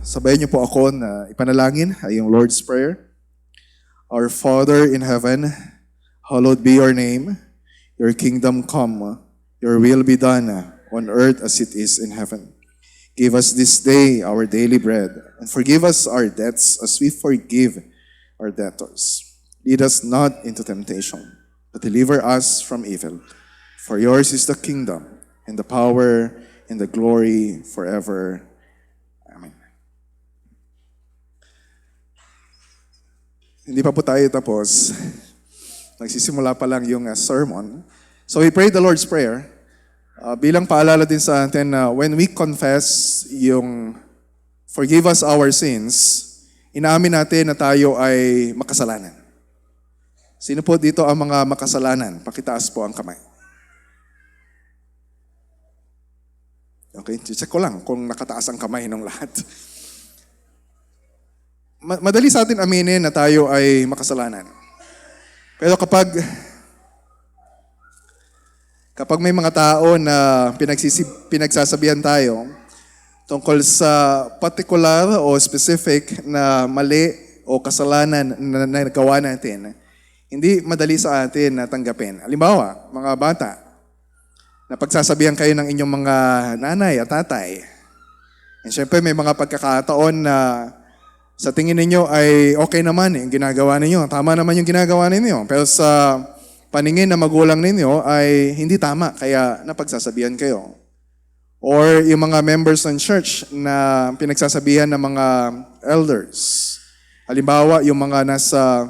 Sabayan niyo po ako na ipanalangin ay yung Lord's Prayer. Our Father in heaven, hallowed be your name. Your kingdom come. Your will be done on earth as it is in heaven. Give us this day our daily bread, and forgive us our debts as we forgive our debtors. Lead us not into temptation, but deliver us from evil. For yours is the kingdom, and the power, and the glory forever. Amen. Hindi pa po tayo tapos. Nagsisimula pa lang yung sermon. So we pray the Lord's Prayer. Bilang paalala din sa atin na when we confess yung forgive us our sins, inaamin natin na tayo ay makasalanan. Sino po dito ang mga makasalanan? Pakitaas po ang kamay. Okay, check ko lang kung nakataas ang kamay ng lahat. Madali sa atin aminin na tayo ay makasalanan. Pero kapag may mga tao na pinagsasabihan tayo tungkol sa particular o specific na mali o kasalanan na nagawa natin, hindi madali sa atin na tanggapin. Halimbawa, mga bata, na pagsasabihan kayo ng inyong mga nanay at tatay. And syempre may mga pagkakataon na sa tingin ninyo ay okay naman yung ginagawa ninyo. Tama naman yung ginagawa ninyo. Pero sa paningin na magulang ninyo ay hindi tama. Kaya napagsasabihan kayo. Or yung mga members ng church na pinagsasabihan ng mga elders. Halimbawa, yung mga nasa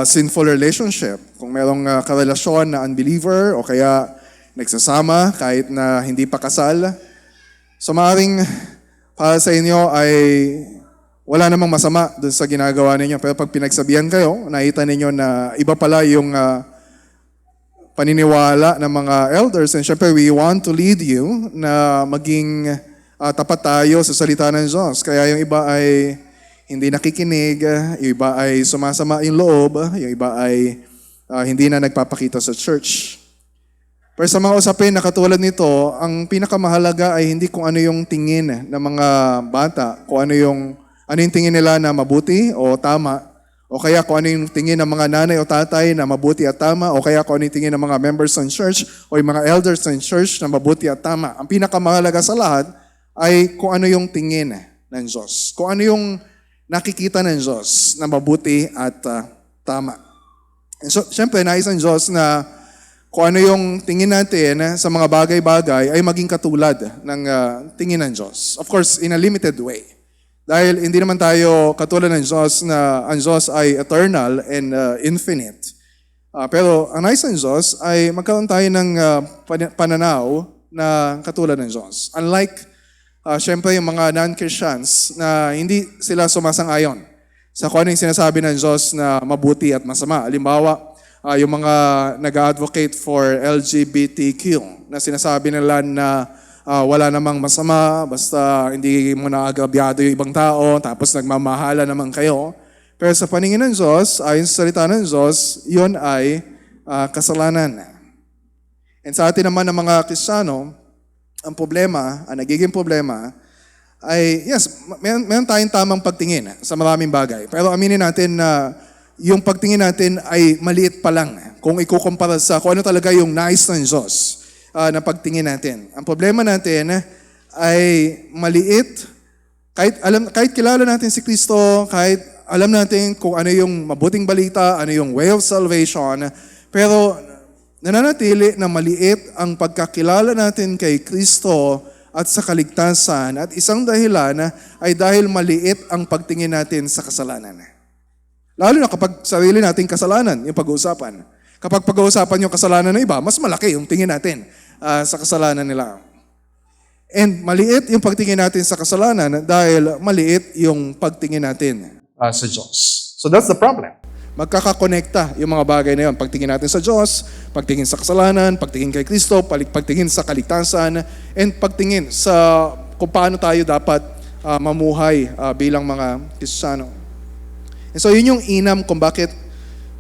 sinful relationship. Kung merong karelasyon na unbeliever o kaya nagsasama kahit na hindi pa kasal. So maaaring para sa inyo ay wala namang masama dun sa ginagawa ninyo. Pero pag pinagsabihan kayo, nakita ninyo na iba pala yung paniniwala ng mga elders. And syempre, we want to lead you na maging tapat tayo sa salita ng Diyos. Kaya yung iba ay hindi nakikinig, yung iba ay sumasama yung loob, yung iba ay hindi na nagpapakita sa church. Pero sa mga usapin na katulad nito, ang pinakamahalaga ay hindi kung ano yung tingin ng mga bata, kung ano yung tingin nila na mabuti o tama, o kaya kung ano yung tingin ng mga nanay o tatay na mabuti at tama, o kaya kung ano yung tingin ng mga members ng church o yung mga elders ng church na mabuti at tama. Ang pinakamahalaga sa lahat ay kung ano yung tingin ng Diyos. Kung ano yung nakikita ng Diyos na mabuti at tama. And so, syempre, nais ng Diyos na kung ano yung tingin natin sa mga bagay-bagay ay maging katulad ng tingin ng Diyos. Of course, in a limited way. Dahil hindi naman tayo katulad ng Diyos na ang Diyos ay eternal and infinite. Pero ang nais ng Diyos ay magkaroon tayo ng pananaw na katulad ng Diyos. Unlike, syempre, yung mga non-Christians na hindi sila sumasang-ayon sa kung ano yung sinasabi ng Diyos na mabuti at masama. Halimbawa, yung mga nag-advocate for LGBTQ na sinasabi nila na wala namang masama, basta hindi mo naagrabyado yung ibang tao, tapos nagmamahala naman kayo. Pero sa paningin ng Diyos, ayon sa salita ng Diyos, yun ay kasalanan. And sa atin naman ng mga Kristiyano, ang problema, ang nagiging problema, ay yes, meron tayong tamang pagtingin sa maraming bagay. Pero aminin natin na yung pagtingin natin ay maliit pa lang kung ikukumpara sa kung ano talaga yung nais ng Diyos na pagtingin natin. Ang problema natin ay maliit. Kahit kilala natin si Kristo, kahit alam natin kung ano yung mabuting balita, ano yung way of salvation, pero nananatili na maliit ang pagkakilala natin kay Kristo at sa kaligtasan. At isang dahilan ay dahil maliit ang pagtingin natin sa kasalanan. Lalo na kapag sarili nating kasalanan, yung pag-uusapan. Kapag pag-uusapan yung kasalanan ng iba, mas malaki yung tingin natin sa kasalanan nila. And maliit yung pagtingin natin sa kasalanan dahil maliit yung pagtingin natin sa Diyos. So that's the problem. Magkakakonekta yung mga bagay na yun. Pagtingin natin sa Diyos, pagtingin sa kasalanan, pagtingin kay Kristo, pagtingin sa kaligtasan, and pagtingin sa kung paano tayo dapat mamuhay bilang mga Kristiyano. And so yun yung inam kung bakit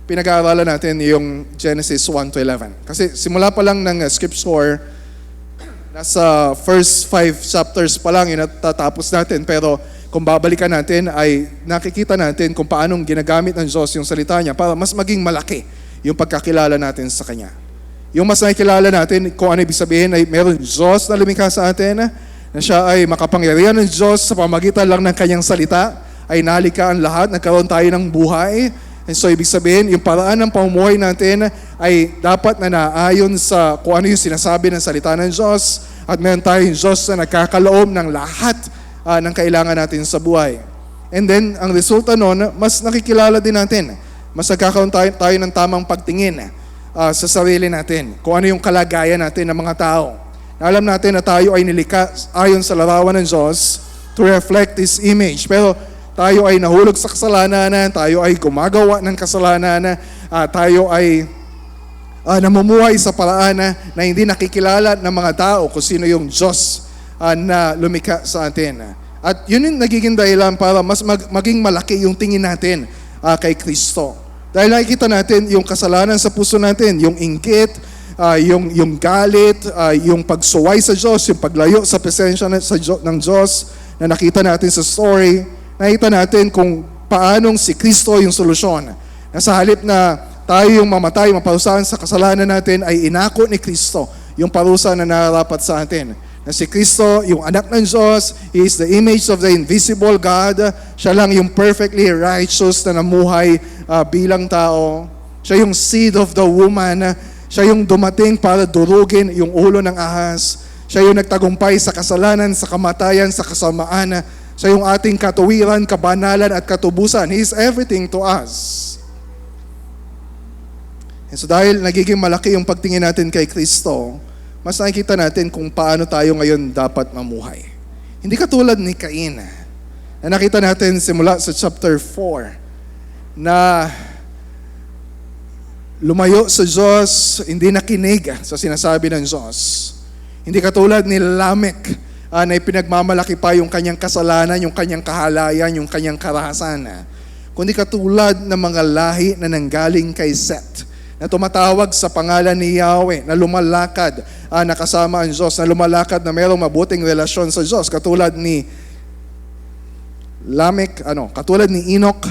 pinag-aaralan natin yung Genesis 1-11. Kasi simula pa lang ng scripture, nasa first 5 chapters pa lang yung natatapos natin. Pero kung babalikan natin ay nakikita natin kung paanong ginagamit ng Diyos yung salita niya para mas maging malaki yung pagkakilala natin sa Kanya. Yung mas nakikilala natin kung ano ibig sabihin ay meron Diyos na lumikha sa atin, na siya ay makapangyarihan ng Diyos sa pamagitan lang ng Kanyang salita, ay nalikha ang lahat, nagkaroon tayo ng buhay. And so ibig sabihin, yung paraan ng pamumuhay natin ay dapat na naayon sa kung ano yung sinasabi ng salita ng Diyos at meron tayong Diyos na nagkakaloob ng lahat ng kailangan natin sa buhay. And then, ang resulta nun, mas nakikilala din natin. Mas nagkakaroon tayo ng tamang pagtingin sa sarili natin. Kung ano yung kalagayan natin ng mga tao. Alam natin na tayo ay nilikha ayon sa larawan ng Diyos to reflect His image. Pero tayo ay nahulog sa kasalanan, tayo ay gumagawa ng kasalanan, tayo ay namumuhay sa paraan na hindi nakikilala ng mga tao kung sino yung Diyos na lumikha sa atin. At yun yung nagiging dahilan para mas maging malaki yung tingin natin kay Kristo. Dahil nakikita natin yung kasalanan sa puso natin, yung inggit, yung galit, yung pagsuway sa Diyos, yung paglayo sa presensya ng Diyos na nakita natin sa story. Nakita natin kung paanong si Kristo yung solusyon. Na sa halip na tayo yung mamatay, maparusahan sa kasalanan natin, ay inako ni Kristo yung parusa na nararapat sa atin. Na si Kristo, yung anak ng Diyos, He is the image of the invisible God. Siya lang yung perfectly righteous na namuhay bilang tao. Siya yung seed of the woman. Siya yung dumating para durugin yung ulo ng ahas. Siya yung nagtagumpay sa kasalanan, sa kamatayan, sa kasamaan. Siya yung ating katuwiran, kabanalan at katubusan. He is everything to us. And so dahil nagiging malaki yung pagtingin natin kay Kristo, mas nakikita natin kung paano tayo ngayon dapat mamuhay. Hindi katulad ni Cain, na nakita natin simula sa chapter 4, na lumayo sa Diyos, hindi nakinig sa sinasabi ng Diyos. Hindi katulad ni Lamech, na ipinagmamalaki pa yung kanyang kasalanan, yung kanyang kahalayan, yung kanyang karahasan. Kundi katulad ng mga lahi na nanggaling kay Seth, na tumatawag sa pangalan ni Yahweh, na lumalakad na kasama ang Diyos, na lumalakad na mayroong mabuting relasyon sa Diyos, katulad ni Lamech, katulad ni Enoch,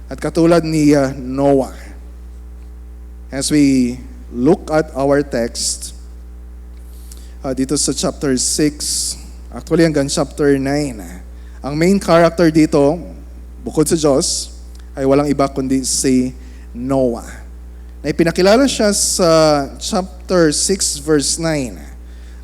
at katulad ni Noah. As we look at our text, dito sa chapter 6, actually hanggang chapter 9, ang main character dito, bukod sa Diyos, ay walang iba kundi si Noah. Na ipinakilala siya sa chapter 6 verse 9.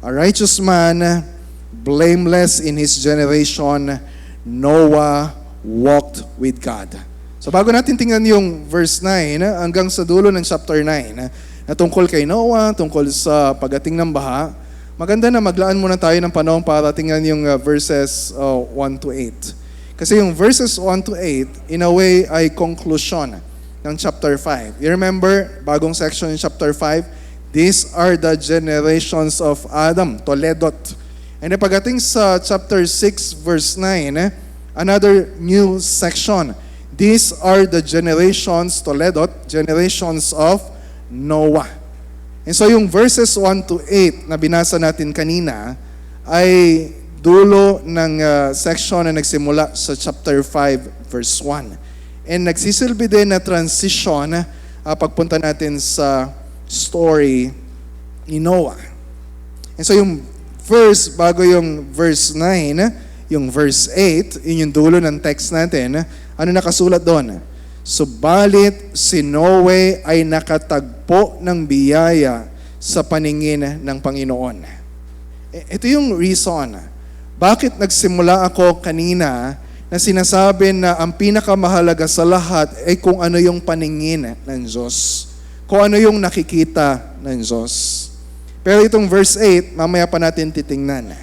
A righteous man, blameless in his generation, Noah walked with God. So bago natin tingnan yung verse 9 hanggang sa dulo ng chapter 9, na tungkol kay Noah, tungkol sa pagating ng baha, maganda na maglaan muna tayo ng panahon para tingnan yung verses 1 to 8. Kasi yung verses 1 to 8, in a way, ay conclusion ng chapter 5. You remember, bagong section in chapter 5, these are the generations of Adam, Toledot. And pagdating sa chapter 6, verse 9, another new section. These are the generations, Toledot, generations of Noah. And so yung verses 1 to 8 na binasa natin kanina ay dulo ng section na nagsimula sa chapter 5 verse 1. And nagsisilbi din na transition pagpunta natin sa story ni Noah. And so yung verse, bago yung verse 9, yung verse 8, yun yung dulo ng text natin, ano nakasulat doon? Subalit si Noe ay nakatagpo ng biyaya sa paningin ng Panginoon. Ito yung reason. Bakit nagsimula ako kanina na sinasabi na ang pinakamahalaga sa lahat ay kung ano yung paningin ng Diyos. Kung ano yung nakikita ng Diyos. Pero itong verse 8, mamaya pa natin titingnan.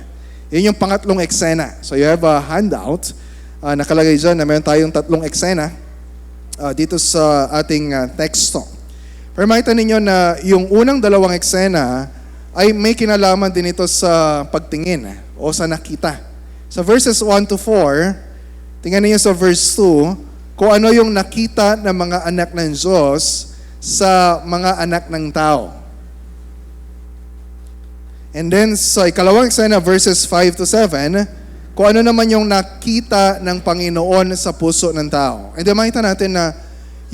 Yun yung pangatlong eksena. So you have a handout. Nakalagay dyan na meron tayong tatlong eksena dito sa ating teksto. Pero makita ninyo na yung unang dalawang eksena ay may kinalaman din ito sa pagtingin o sa nakita. Sa verses 1 to 4, tingnan niyo sa verse 2, kung ano yung nakita ng mga anak ng Diyos sa mga anak ng tao. And then sa ikalawang eksena, verses 5 to 7, kung ano naman yung nakita ng Panginoon sa puso ng tao. And then makita natin na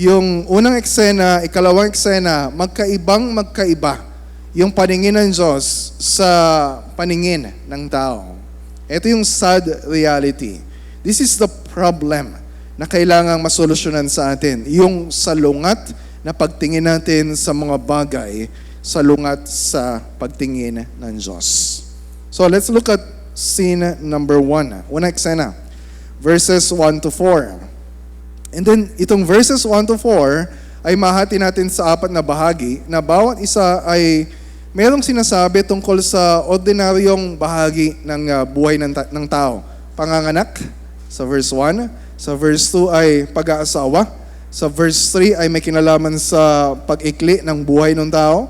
yung unang eksena, ikalawang eksena, magkaiba yung paningin ng Diyos sa paningin ng tao. Ito yung sad reality. This is the problem na kailangang masolusyonan sa atin. Yung salungat na pagtingin natin sa mga bagay, salungat sa pagtingin ng Diyos. So let's look at scene number 1. Unang eksena, verses 1 to 4. And then itong verses 1 to 4 ay mahati natin sa 4 na bahagi na bawat isa ay mayroong sinasabi tungkol sa ordinaryong bahagi ng buhay ng tao. Panganganak sa verse 1, sa verse 2 ay pag-aasawa, sa verse 3 ay may kinalaman sa pag-ikli ng buhay ng tao,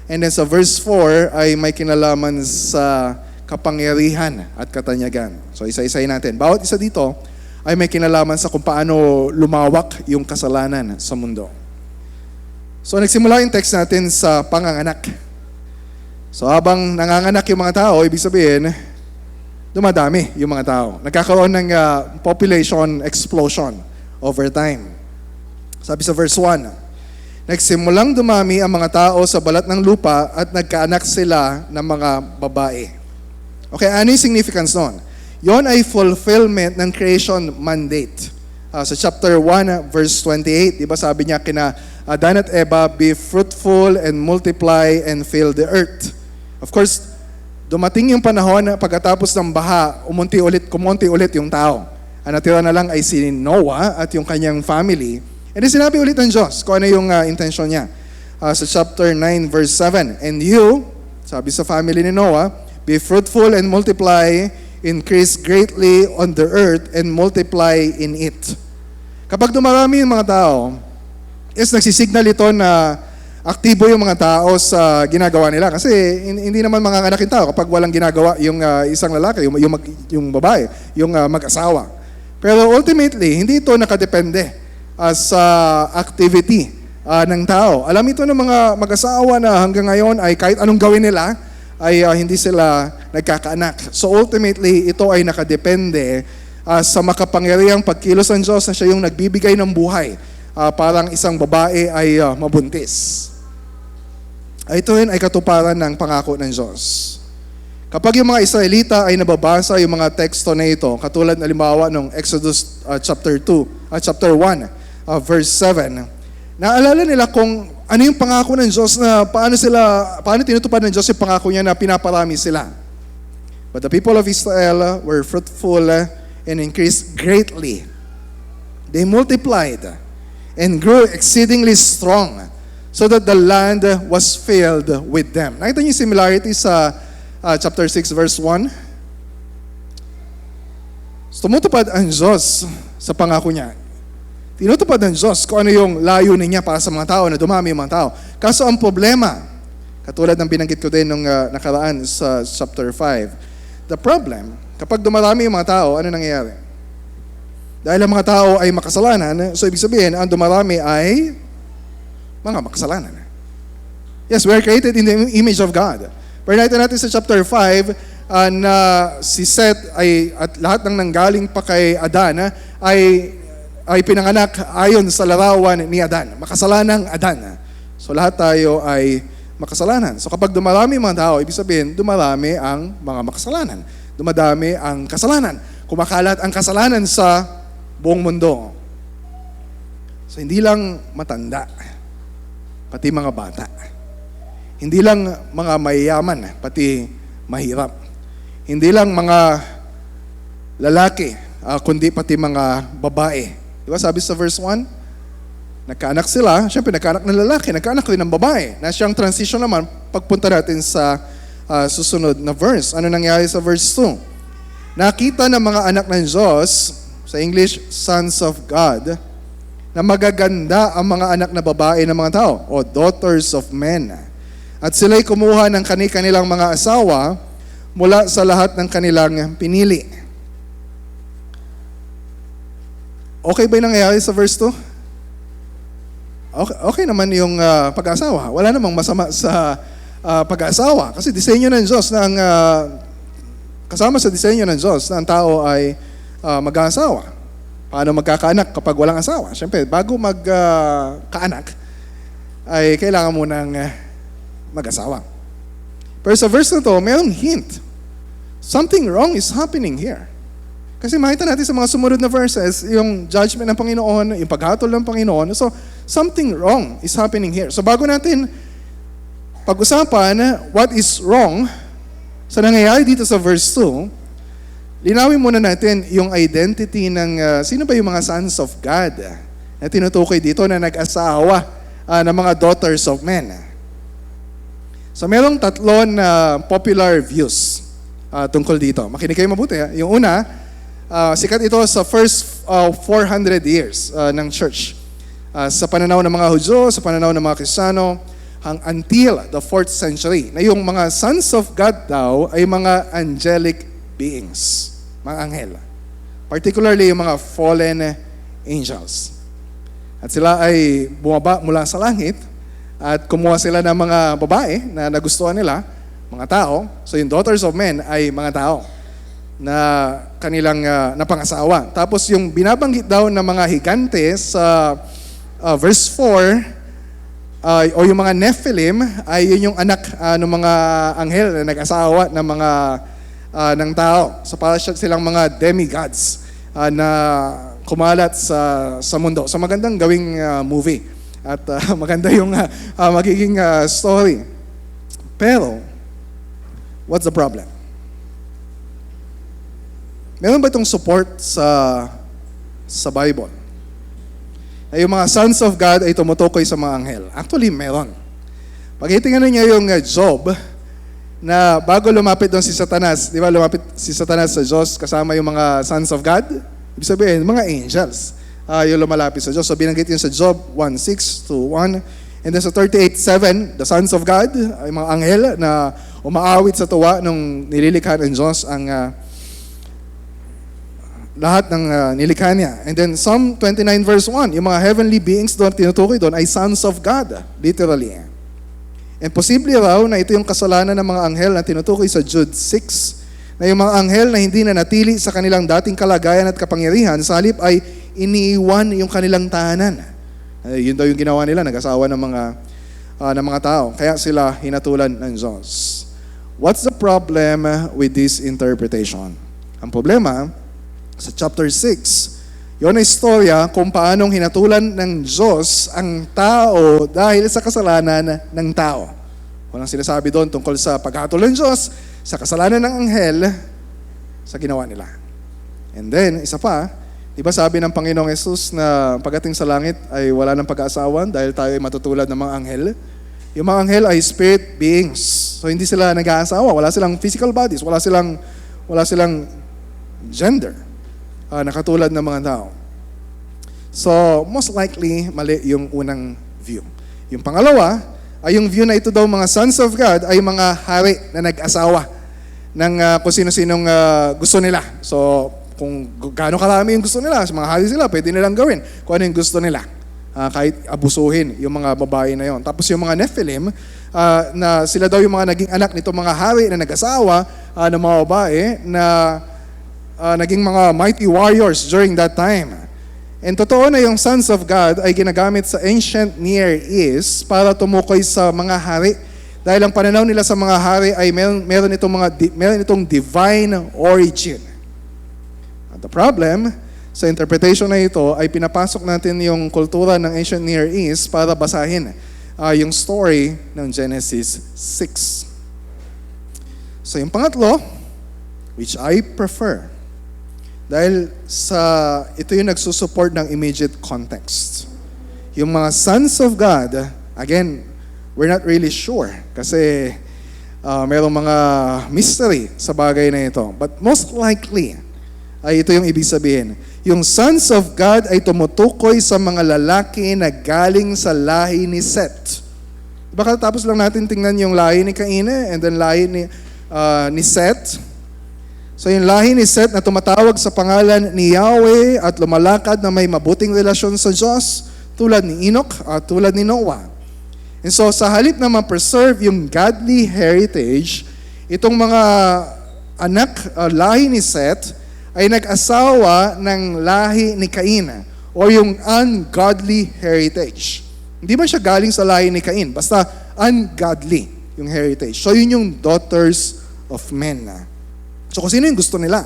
and then sa verse 4 ay may kinalaman sa kapangyarihan at katanyagan. So isa-isahin natin. Bawat isa dito ay may kinalaman sa kung paano lumawak yung kasalanan sa mundo. So nagsimula yung text natin sa panganganak. So habang nanganganak yung mga tao, ibig sabihin, dumadami yung mga tao. Nagkakaroon ng population explosion over time. Sabi sa verse 1, nagsimulang dumami ang mga tao sa balat ng lupa at nagkaanak sila ng mga babae. Okay, ano yung significance nun? Yon ay fulfillment ng creation mandate. Sa chapter 1, verse 28, di ba sabi niya kina Adan at Eva, be fruitful and multiply and fill the earth. Of course, dumating yung panahon na pagkatapos ng baha, kumunti ulit yung tao. Ang natira na lang ay si Noah at yung kanyang family. And then sinabi ulit ng Diyos kung ano yung intention niya. Sa chapter 9, verse 7, and you, sabi sa family ni Noah, be fruitful and multiply, increase greatly on the earth and multiply in it. Kapag dumarami yung mga tao, nagsisignal ito na aktibo yung mga tao sa ginagawa nila. Kasi hindi naman mga anak yung tao kapag walang ginagawa yung isang lalaki, yung babae, yung mag-asawa. Pero ultimately, hindi ito nakadepende sa activity ng tao. Alam ito ng mga mag-asawa na hanggang ngayon ay kahit anong gawin nila, ay hindi sila nagkakaanak. So ultimately, ito ay nakadepende sa makapangyarihang pagkilos ng Diyos na siya yung nagbibigay ng buhay. Parang isang babae ay mabuntis. Ito rin ay katuparan ng pangako ng Diyos. Kapag yung mga Israelita ay nababasa yung mga teksto na ito, katulad na halimbawa ng Exodus chapter 1, verse 7, naalala nila kung ano yung pangako ng Diyos na paano tinutupad ng Diyos yung pangako niya na pinaparami sila. But the people of Israel were fruitful and increased greatly. They multiplied and grew exceedingly strong so that the land was filled with them. Nakita niyo yung similarity sa chapter 6 verse 1? Tumutupad ang Diyos sa pangako niya. Tinutupad ng Diyos kung ano yung layunin niya para sa mga tao na dumami yung mga tao. Kaso ang problema, katulad ng binanggit ko din nung nakaraan sa chapter 5, the problem, kapag dumarami yung mga tao, ano nangyayari? Dahil ang mga tao ay makasalanan, so ibig sabihin, ang dumarami ay mga makasalanan. Yes, we are created in the image of God. Pero nakita natin sa chapter 5 na si Seth at lahat ng nanggaling pa kay Adan ay pinanganak ayon sa larawan ni Adan. Makasalanang Adan. So lahat tayo ay makasalanan. So kapag dumarami mga tao, ibig sabihin, dumarami ang mga makasalanan. Dumadami ang kasalanan. Kumakalat ang kasalanan sa buong mundo. So hindi lang matanda, pati mga bata. Hindi lang mga mayayaman, pati mahirap. Hindi lang mga lalaki, kundi pati mga babae. Diba sabi sa verse 1? Nagkaanak sila, syempre nagkaanak ng lalaki, nagkaanak rin ng babae. Na siyang transition naman, pagpunta natin sa susunod na verse. Ano nangyari sa verse 2? nakita ng mga anak ng Diyos, sa English, sons of God, na magaganda ang mga anak na babae ng mga tao, o daughters of men. At sila'y kumuha ng kanilang mga asawa mula sa lahat ng kanilang pinili. Okay ba yung nangyayari sa verse 2? Okay naman yung pag-asawa. Wala namang masama sa pag-asawa. Kasi disenyo ng Diyos na kasama sa disenyo ng Diyos na ang tao ay mag-aasawa. Paano magkakaanak kapag walang asawa? Siyempre, bago magkaanak, ay kailangan mo ng mag-asawa. Pero sa verse na to, mayroong hint. Something wrong is happening here. Kasi makita natin sa mga sumunod na verses, yung judgment ng Panginoon, yung paghatol ng Panginoon. So, something wrong is happening here. So, bago natin pag-usapan what is wrong sa nangyayari dito sa verse 2, linawin muna natin yung identity ng sino ba yung mga sons of God na tinutukoy dito na nag-asawa ng mga daughters of men. So merong tatlong popular views tungkol dito. Makinig kayo mabuti. Yung una, sikat ito sa first 400 years ng church. Sa pananaw ng mga Hudyo, sa pananaw ng mga Kristiyano, until the 4th century, na yung mga sons of God daw ay mga angelic beings, mga anghel. Particularly yung mga fallen angels. At sila ay bumaba mula sa langit at kumuha sila ng mga babae na nagustuhan nila, mga tao. So yung daughters of men ay mga tao na kanilang napangasawa. Tapos yung binabanggit daw ng mga higante sa verse 4, o yung mga Nephilim, ay yun yung anak ng mga anghel na nag-asawa ng mga ng tao. So para silang mga demigods na kumalat sa mundo. So magandang gawing movie. At maganda yung magiging story. Pero, what's the problem? Meron ba itong support sa Bible? Na yung mga sons of God ay tumutukoy sa mga anghel. Actually, meron. Pag itingnan niyo yung Job, na bago lumapit doon si Satanas, di ba lumapit si Satanas sa Diyos kasama yung mga sons of God? Ibig sabihin, mga angels yung lumalapit sa Diyos. So binanggit yun sa Job 1:6 to 1. And then sa 38:7, the sons of God, ay mga anghel na umaawit sa tuwa nung nililikha ng Diyos ang lahat ng nilikha niya. And then Psalm 29 verse 1, yung mga heavenly beings doon, tinutukoy doon, ay sons of God, literally. And posible raw na ito yung kasalanan ng mga anghel na tinutukoy sa Jude 6, na yung mga anghel na hindi na natili sa kanilang dating kalagayan at kapangyarihan, sa halip ay iniiwan yung kanilang tahanan. Yun daw yung ginawa nila, nag-asawa ng mga tao. Kaya sila hinatulan ng Diyos. What's the problem with this interpretation? Ang problema, sa chapter 6, yun ay istorya kung paanong hinatulan ng Diyos ang tao dahil sa kasalanan ng tao. Walang sinasabi doon tungkol sa paghatol ng Diyos, sa kasalanan ng anghel, sa ginawa nila. And then, isa pa, di ba sabi ng Panginoong Yesus na pagdating sa langit ay wala ng pag-aasawan dahil tayo ay matutulad ng mga anghel? Yung mga anghel ay spirit beings. So hindi sila nag-aasawa, wala silang physical bodies, wala silang gender. Nakatulad ng mga tao. So, most likely, mali yung unang view. Yung pangalawa, ay yung view na ito daw mga sons of God ay mga hari na nag-asawa ng kung sino-sinong gusto nila. So, kung gaano karami yung gusto nila, mga hari sila, pwede nilang gawin kung ano yung gusto nila. Kahit abusuhin yung mga babae na yon. Tapos yung mga Nephilim, na sila daw yung mga naging anak nito mga hari na nag-asawa ng mga babae na naging mga mighty warriors during that time. And totoo na yung sons of God ay ginagamit sa ancient Near East para tumukoy sa mga hari. Dahil ang pananaw nila sa mga hari ay meron itong divine origin. At the problem sa interpretation na ito ay pinapasok natin yung kultura ng ancient Near East para basahin yung story ng Genesis 6. So yung pangatlo, which I prefer, dahil ito yung nagsusupport ng immediate context. Yung mga sons of God, again, we're not really sure. Kasi Merong mga mystery sa bagay na ito. But most likely, ay ito yung ibig sabihin. Yung sons of God ay tumutukoy sa mga lalaki na galing sa lahi ni Seth. Baka tapos lang natin tingnan yung lahi ni Cain and then lahi ni Seth. So yung lahi ni Seth na tumatawag sa pangalan ni Yahweh at lumalakad na may mabuting relasyon sa Diyos, tulad ni Enoch at tulad ni Noah. And so sa halip na ma-preserve yung godly heritage, itong mga anak, lahi ni Seth, ay nag-asawa ng lahi ni Cain o yung ungodly heritage. Hindi ba siya galing sa lahi ni Cain? Basta ungodly yung heritage. So yun yung daughters of men. So kung sino yung gusto nila.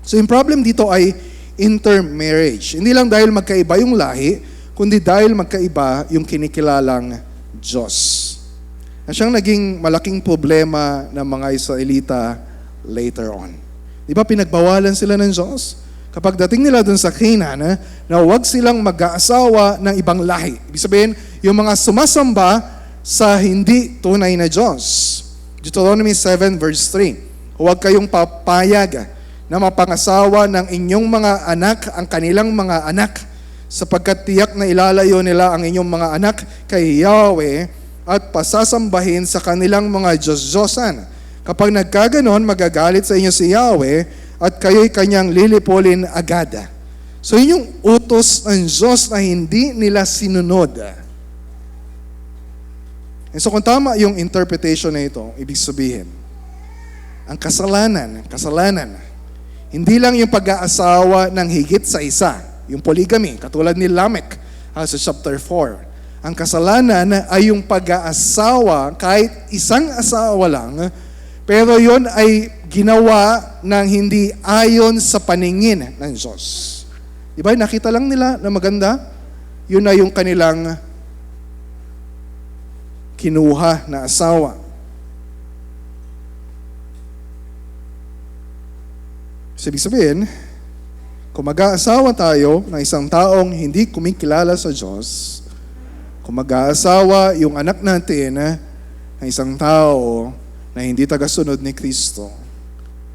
So yung problem dito ay intermarriage. Hindi lang dahil magkaiba yung lahi, kundi dahil magkaiba yung kinikilalang Diyos. Na siyang naging malaking problema ng mga Israelita later on. Di ba pinagbawalan sila ng Diyos? Kapag dating nila dun sa Canaan, na huwag silang mag-aasawa ng ibang lahi. Ibig sabihin, yung mga sumasamba sa hindi tunay na Diyos. Deuteronomy 7 verse 3. Huwag kayong papayag na mapangasawa ng inyong mga anak ang kanilang mga anak, sapagkat tiyak na ilalayo nila ang inyong mga anak kay Yahweh at pasasambahin sa kanilang mga Diyos-Diyosan. Kapag nagkaganon, magagalit sa inyo si Yahweh at kayo'y kanyang lilipulin agad. So yun yung utos ng Diyos na hindi nila sinunod. And so kung tama yung interpretation na ito, ibig sabihin, ang kasalanan, hindi lang yung pag-aasawa ng higit sa isa, yung polygamy, katulad ni Lamech sa chapter 4. Ang kasalanan ay yung pag-aasawa kahit isang asawa lang, pero yon ay ginawa ng hindi ayon sa paningin ng Diyos. Diba? Nakita lang nila na maganda, yun na yung kanilang kinuha na asawa. So, ibig sabihin, kung mag-aasawa tayo ng isang taong hindi kumikilala sa Diyos, kung mag-aasawa yung anak natin ng isang tao na hindi tagasunod ni Kristo,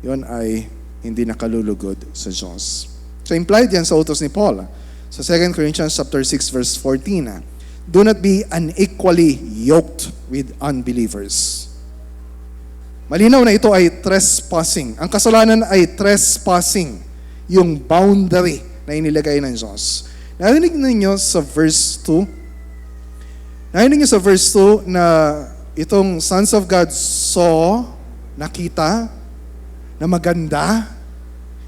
yon ay hindi nakalulugod sa Diyos. So implied yan sa utos ni Paul. Sa 2 Corinthians chapter 6 verse 14, do not be unequally yoked with unbelievers. Malinaw na ito ay trespassing. Ang kasalanan ay trespassing, yung boundary na inilagay ng Diyos. Narinig ninyo sa verse 2? Narinig niyo sa verse 2 na itong sons of God saw, nakita, na maganda,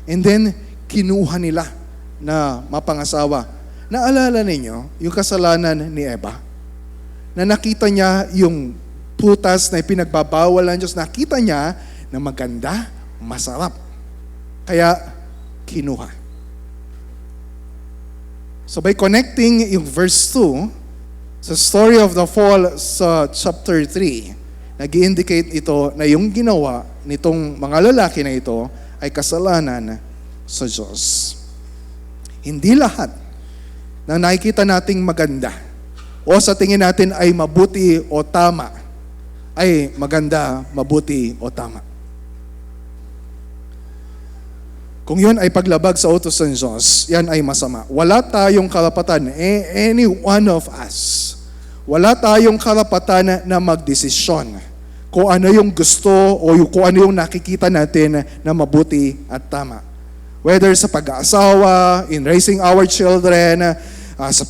and then kinuha nila na mapangasawa. Naalala ninyo yung kasalanan ni Eva? Na nakita niya yung putas na ipinagbabawal ng Diyos, nakita niya na maganda, masarap. Kaya, kinuha. So by connecting yung verse 2, sa story of the fall sa chapter 3, nag-i-indicate ito na yung ginawa nitong mga lalaki na ito ay kasalanan sa Diyos. Hindi lahat na nakikita nating maganda o sa tingin natin ay mabuti o tama ay maganda, mabuti o tama. Kung yun ay paglabag sa utos ng Diyos, yan ay masama. Wala tayong karapatan, any one of us, wala tayong karapatan na magdesisyon kung ano yung gusto o kung ano yung nakikita natin na mabuti at tama. Whether sa pag-aasawa, in raising our children, sa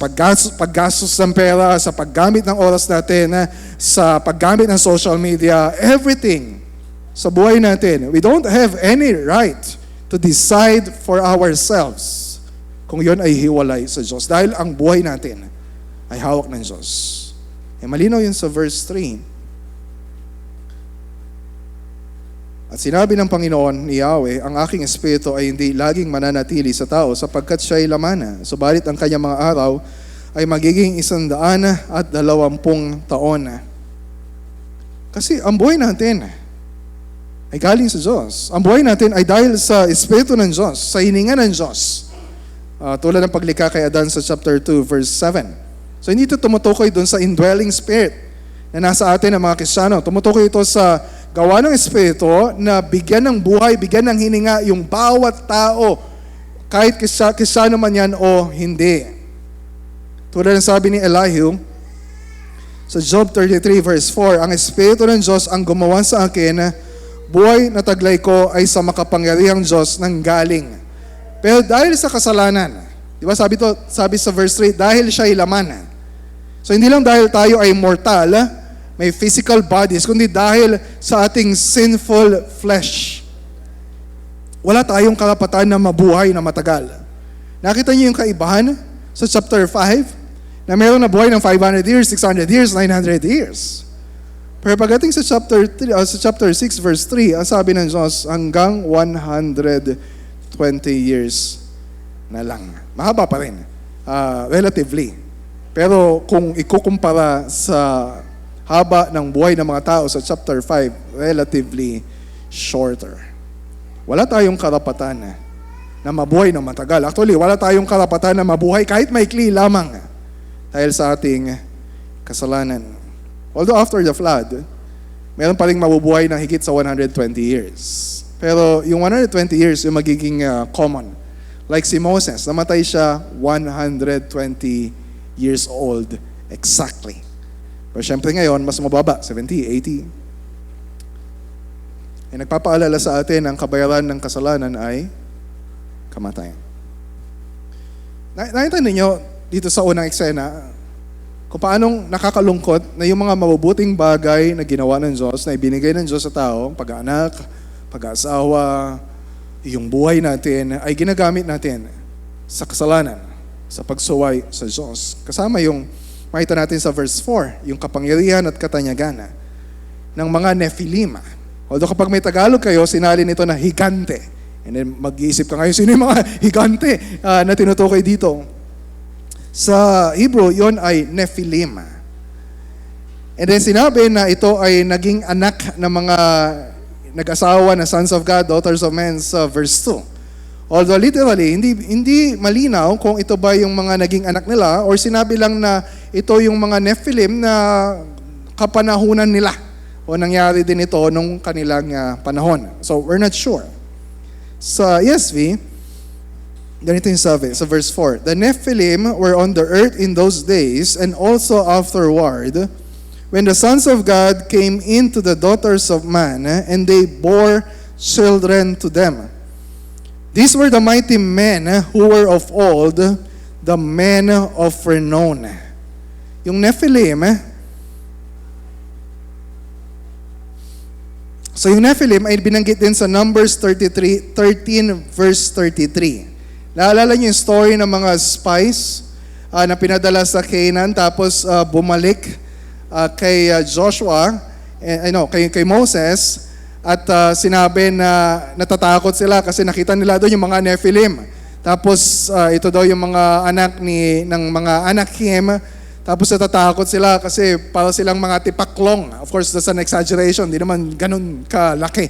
paggastos ng pera, sa paggamit ng oras natin, sa paggamit ng social media, everything sa buhay natin. We don't have any right to decide for ourselves kung yun ay hiwalay sa Diyos. Dahil ang buhay natin ay hawak ng Diyos. Malinaw yun sa verse 3. At sinabi ng Panginoon ni Yahweh, ang aking espiritu ay hindi laging mananatili sa tao sapagkat siya ay lamana. Subalit ang kanyang mga araw ay magiging 120 taon. Kasi ang buhay natin ay galing sa Diyos. Ang buhay natin ay dahil sa espiritu ng Diyos, sa hininga ng Diyos. Tulad ng paglikha kay Adan sa chapter 2 verse 7. So hindi ito tumutukoy doon sa indwelling spirit na nasa atin ng mga Kristiyano. Tumutukoy ito sa gawa ng Espiritu na bigyan ng buhay, bigyan ng hininga yung bawat tao, kahit Kristiyano man yan o hindi. Tulad ng sabi ni Elihu sa Job 33 verse 4, ang Espiritu ng Diyos ang gumawa sa akin, buhay na taglay ko ay sa makapangyarihang Diyos nang galing. Pero dahil sa kasalanan, di ba sabi sa verse 3, dahil siya ay laman. So hindi lang dahil tayo ay mortal, may physical bodies, kundi dahil sa ating sinful flesh. Wala tayong karapatan na mabuhay na matagal. Nakita niyo yung kaibahan sa chapter 5, na meron na buhay ng 500 years, 600 years, 900 years. Pero pagdating sa chapter 6 verse 3, ang sabi ng Diyos, hanggang 120 years na lang. Mahaba pa rin, relatively. Pero kung ikukumpara sa haba ng buhay ng mga tao sa chapter 5, relatively shorter. Wala tayong karapatan na mabuhay ng matagal. Actually, wala tayong karapatan na mabuhay kahit maikli lamang dahil sa ating kasalanan. Although after the flood, meron pa ring mabubuhay na higit sa 120 years. Pero yung 120 years yung magiging common. Like si Moses, namatay siya 120 years old exactly. Pero syempre ngayon, mas mababa, 70, 80. Eh, nagpapaalala sa atin ang kabayaran ng kasalanan ay kamatayan. Nakita ninyo dito sa unang eksena, kung paanong nakakalungkot na yung mga mabubuting bagay na ginawa ng Diyos, na ibinigay ng Diyos sa tao, pag-anak, pag-asawa, yung buhay natin, ay ginagamit natin sa kasalanan, sa pagsuway sa Diyos. Kasama yung makita natin sa verse 4, yung kapangyarihan at katanyagan ng mga Nephilim. Although kapag may Tagalog kayo, sinalin ito na higante. And then mag-iisip ka ngayon, sino yung mga higante na tinutukoy dito? Sa Hebrew, yon ay Nephilim. And then sinabi na ito ay naging anak ng mga nag-asawa na sons of God, daughters of men sa verse 2. Although literally, hindi malinaw kung ito ba yung mga naging anak nila or sinabi lang na ito yung mga Nephilim na kapanahunan nila o nangyari din ito nung kanilang panahon. So we're not sure. Sa ESV, ganito yung sabi, sa verse 4, the Nephilim were on the earth in those days and also afterward, when the sons of God came into the daughters of man, and they bore children to them. These were the mighty men who were of old, the men of renown. Yung Nephilim, so yung Nephilim ay binanggit din sa Numbers 13 verse 33. Naalala niyo yung story ng mga spies na pinadala sa Canaan tapos bumalik kay Joshua, kay Moses at sinabi na natatakot sila kasi nakita nila doon yung mga Nephilim. Tapos ito daw yung mga anak ng mga Anakim. Tapos natatakot sila kasi para silang mga tipaklong. Of course, that's an exaggeration. Hindi naman ganun kalaki.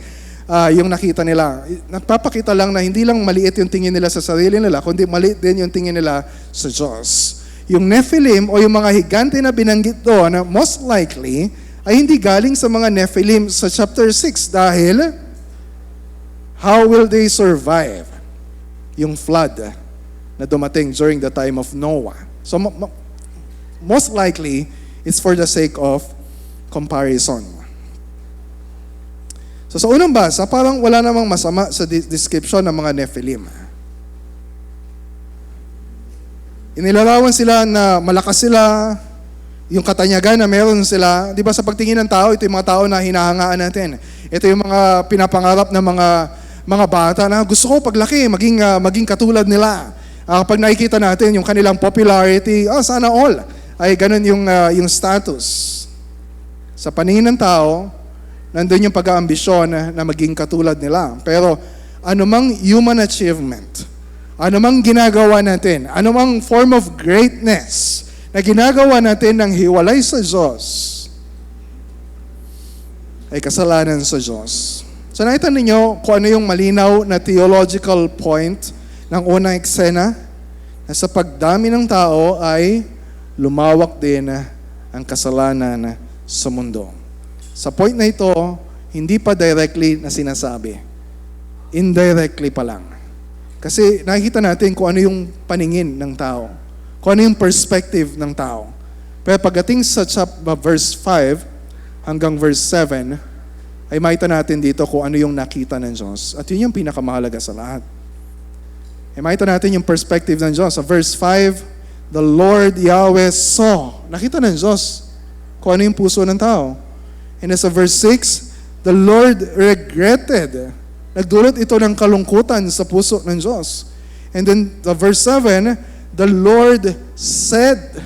Yung nakita nila. Nagpapakita lang na hindi lang maliit yung tingin nila sa sarili nila, kundi maliit din yung tingin nila sa Diyos. Yung Nephilim o yung mga higante na binanggit doon, most likely, ay hindi galing sa mga Nephilim sa chapter 6 dahil how will they survive yung flood na dumating during the time of Noah? So most likely, it's for the sake of comparison. So sa unang basa, parang wala namang masama sa description ng mga Nephilim. Inilarawan sila na malakas sila, yung katanyagan na meron sila. Di ba sa pagtingin ng tao, ito yung mga tao na hinahangaan natin. Ito yung mga pinapangarap ng mga bata na gusto ko paglaki, maging katulad nila. Kapag nakikita natin yung kanilang popularity, sana all, ay ganun yung status. Sa paningin ng tao, nandun yung pag-aambisyon na maging katulad nila. Pero anumang human achievement, anumang ginagawa natin, anumang form of greatness na ginagawa natin ng hiwalay sa Diyos, ay kasalanan sa Diyos. So nakita ninyo kung ano yung malinaw na theological point ng unang eksena, na sa pagdami ng tao ay lumawak din ang kasalanan sa mundo. Sa point na ito, hindi pa directly na sinasabi. Indirectly pa lang. Kasi nakikita natin kung ano yung paningin ng tao. Kung ano yung perspective ng tao. Pero pagdating sa verse 5 hanggang verse 7, ay makita natin dito kung ano yung nakita ng Diyos. At yun yung pinakamahalaga sa lahat. Ay makita natin yung perspective ng Diyos. Sa verse 5, the Lord Yahweh saw. Nakita ng Diyos kung ano yung puso ng tao. And sa verse 6, the Lord regretted. Nagdulot ito ng kalungkutan sa puso ng Diyos. And then the verse 7, the Lord said.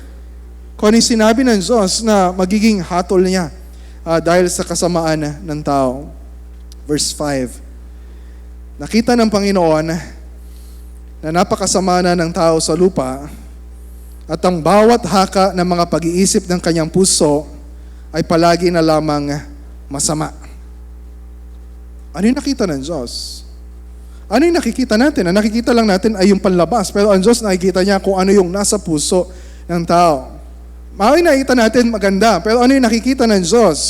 Kung ano yung sinabi ng Diyos na magiging hatol niya dahil sa kasamaan ng tao. Verse 5, nakita ng Panginoon na napakasama na ng tao sa lupa at ang bawat haka ng mga pag-iisip ng kanyang puso ay palagi na lamang masama. Ano yung nakita ng Diyos? Ano yung nakikita natin? Ang nakikita lang natin ay yung panlabas. Pero ang Diyos nakikita niya kung ano yung nasa puso ng tao. Maaaring nakikita natin maganda, pero ano yung nakikita ng Diyos?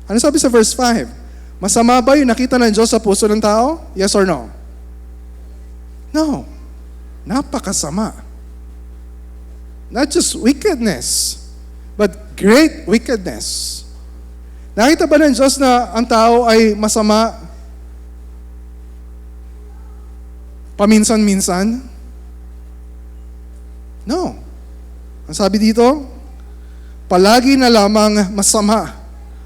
Ano sabi sa verse 5? Masama ba yung nakita ng Diyos sa puso ng tao? Yes or no? No. Napakasama. Not just wickedness, but great wickedness. Nakita ba ng Diyos na ang tao ay masama paminsan-minsan? No. Ang sabi dito, palagi na lamang masama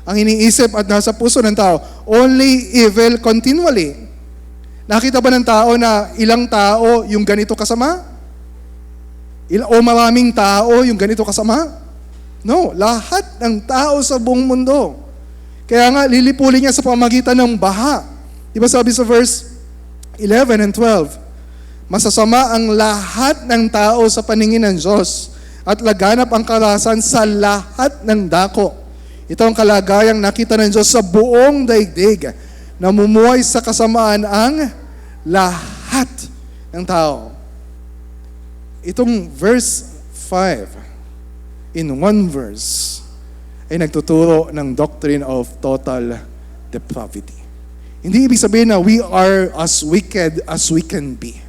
ang iniisip at nasa puso ng tao. Only evil continually. Nakita ba ng tao na ilang tao yung ganito kasama? O maraming tao yung ganito kasama? No. Lahat ng tao sa buong mundo. Kaya nga, lilipulin niya sa pamamagitan ng baha. Diba sabi sa verse 11 and 12, masasama ang lahat ng tao sa paningin ng Diyos at laganap ang karahasan sa lahat ng dako. Ito ang kalagayang nakita ng Diyos sa buong daigdig. Namumuhay sa kasamaan ang lahat ng tao. Itong verse 5, in one verse, ay nagtuturo ng doctrine of total depravity. Hindi ibig sabihin na we are as wicked as we can be.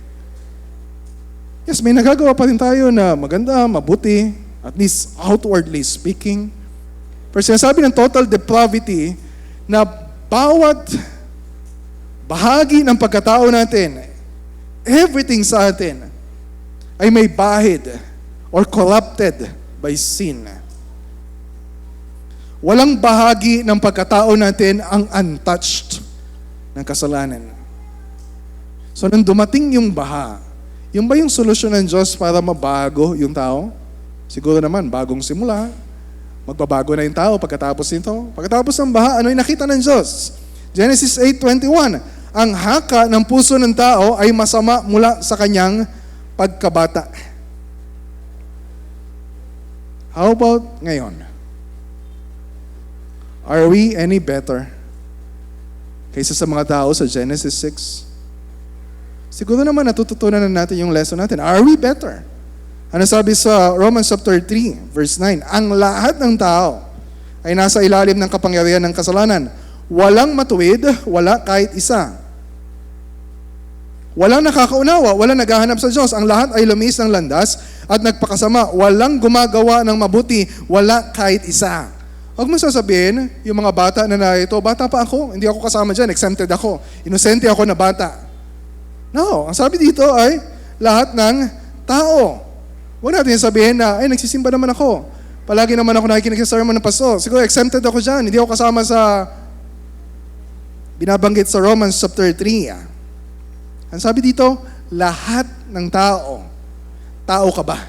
Yes, may nagagawa pa rin tayo na maganda, mabuti, at least outwardly speaking. Pero sinasabi ng total depravity na bawat bahagi ng pagkatao natin, everything sa atin, ay may bahid or corrupted by sin. Walang bahagi ng pagkatao natin ang untouched ng kasalanan. So nung dumating yung baha, yung ba yung solusyon ng Diyos para mabago yung tao? Siguro naman, bagong simula. Magbabago na yung tao pagkatapos nito. Pagkatapos ng baha, ano yung nakita ng Diyos? Genesis 8:21, ang haka ng puso ng tao ay masama mula sa kanyang pagkabata. How about ngayon? Are we any better kaysa sa mga tao sa Genesis 6? Siguro naman natututunan na natin yung lesson natin. Are we better? Ano sabi sa Romans chapter 3, verse 9? Ang lahat ng tao ay nasa ilalim ng kapangyarihan ng kasalanan. Walang matuwid, wala kahit isa. Walang nakakaunawa, walang naghahanap sa Diyos. Ang lahat ay lumis ng landas at nagpakasama. Walang gumagawa ng mabuti, wala kahit isa. Huwag mo sasabihin, yung mga bata na narito, bata pa ako, hindi ako kasama dyan, exempted ako. Inosente ako na bata. No, ang sabi dito ay lahat ng tao. Huwag natin sabihin na, ay nagsisimba naman ako. Palagi naman ako nakikinig sa sermon ng pastor. Siguro exempted ako dyan, hindi ako kasama sa binabanggit sa Romans chapter 3. Ang sabi dito, lahat ng tao. Tao ka ba?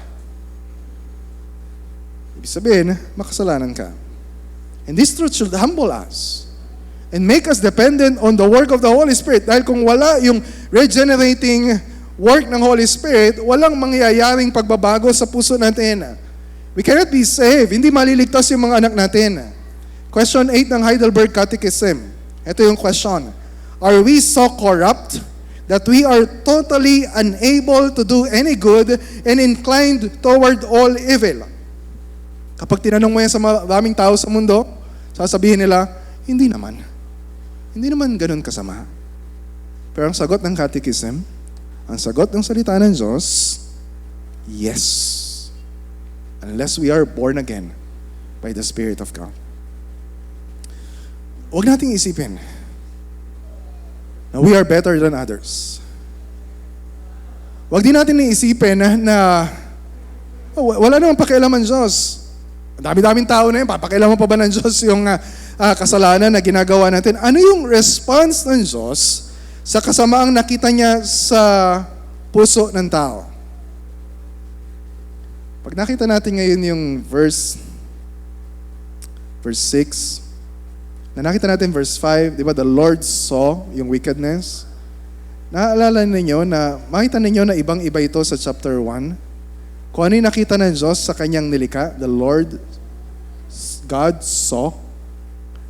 Ibig sabihin, makasalanan ka. And this truth should humble us and make us dependent on the work of the Holy Spirit. Dahil kung wala yung regenerating work ng Holy Spirit, walang mangyayaring pagbabago sa puso natin. We cannot be saved. Hindi maliligtas yung mga anak natin. Question 8 ng Heidelberg Catechism. Ito yung question. Are we so corrupt that we are totally unable to do any good and inclined toward all evil? Kapag tinanong mo yan sa maraming tao sa mundo, sasabihin nila, hindi naman. Hindi naman ganun kasama. Pero ang sagot ng catechism, ang sagot ng salita ng Diyos, yes. Unless we are born again by the Spirit of God. Huwag nating isipin na we are better than others. Huwag din natin iisipin na wala namang pakialaman Diyos. Dami-daming tao na yun, papakialaman pa ba ng Diyos yung kasalanan na ginagawa natin? Ano yung response ng Diyos sa kasamaang nakita niya sa puso ng tao? Pag nakita natin ngayon yung verse 6, na nakita natin verse 5, di ba, the Lord saw yung wickedness. Naalala ninyo na, makita ninyo na ibang-iba ito sa chapter 1. Kung ano yung nakita ng Diyos sa kanyang nilikha, the Lord, God saw.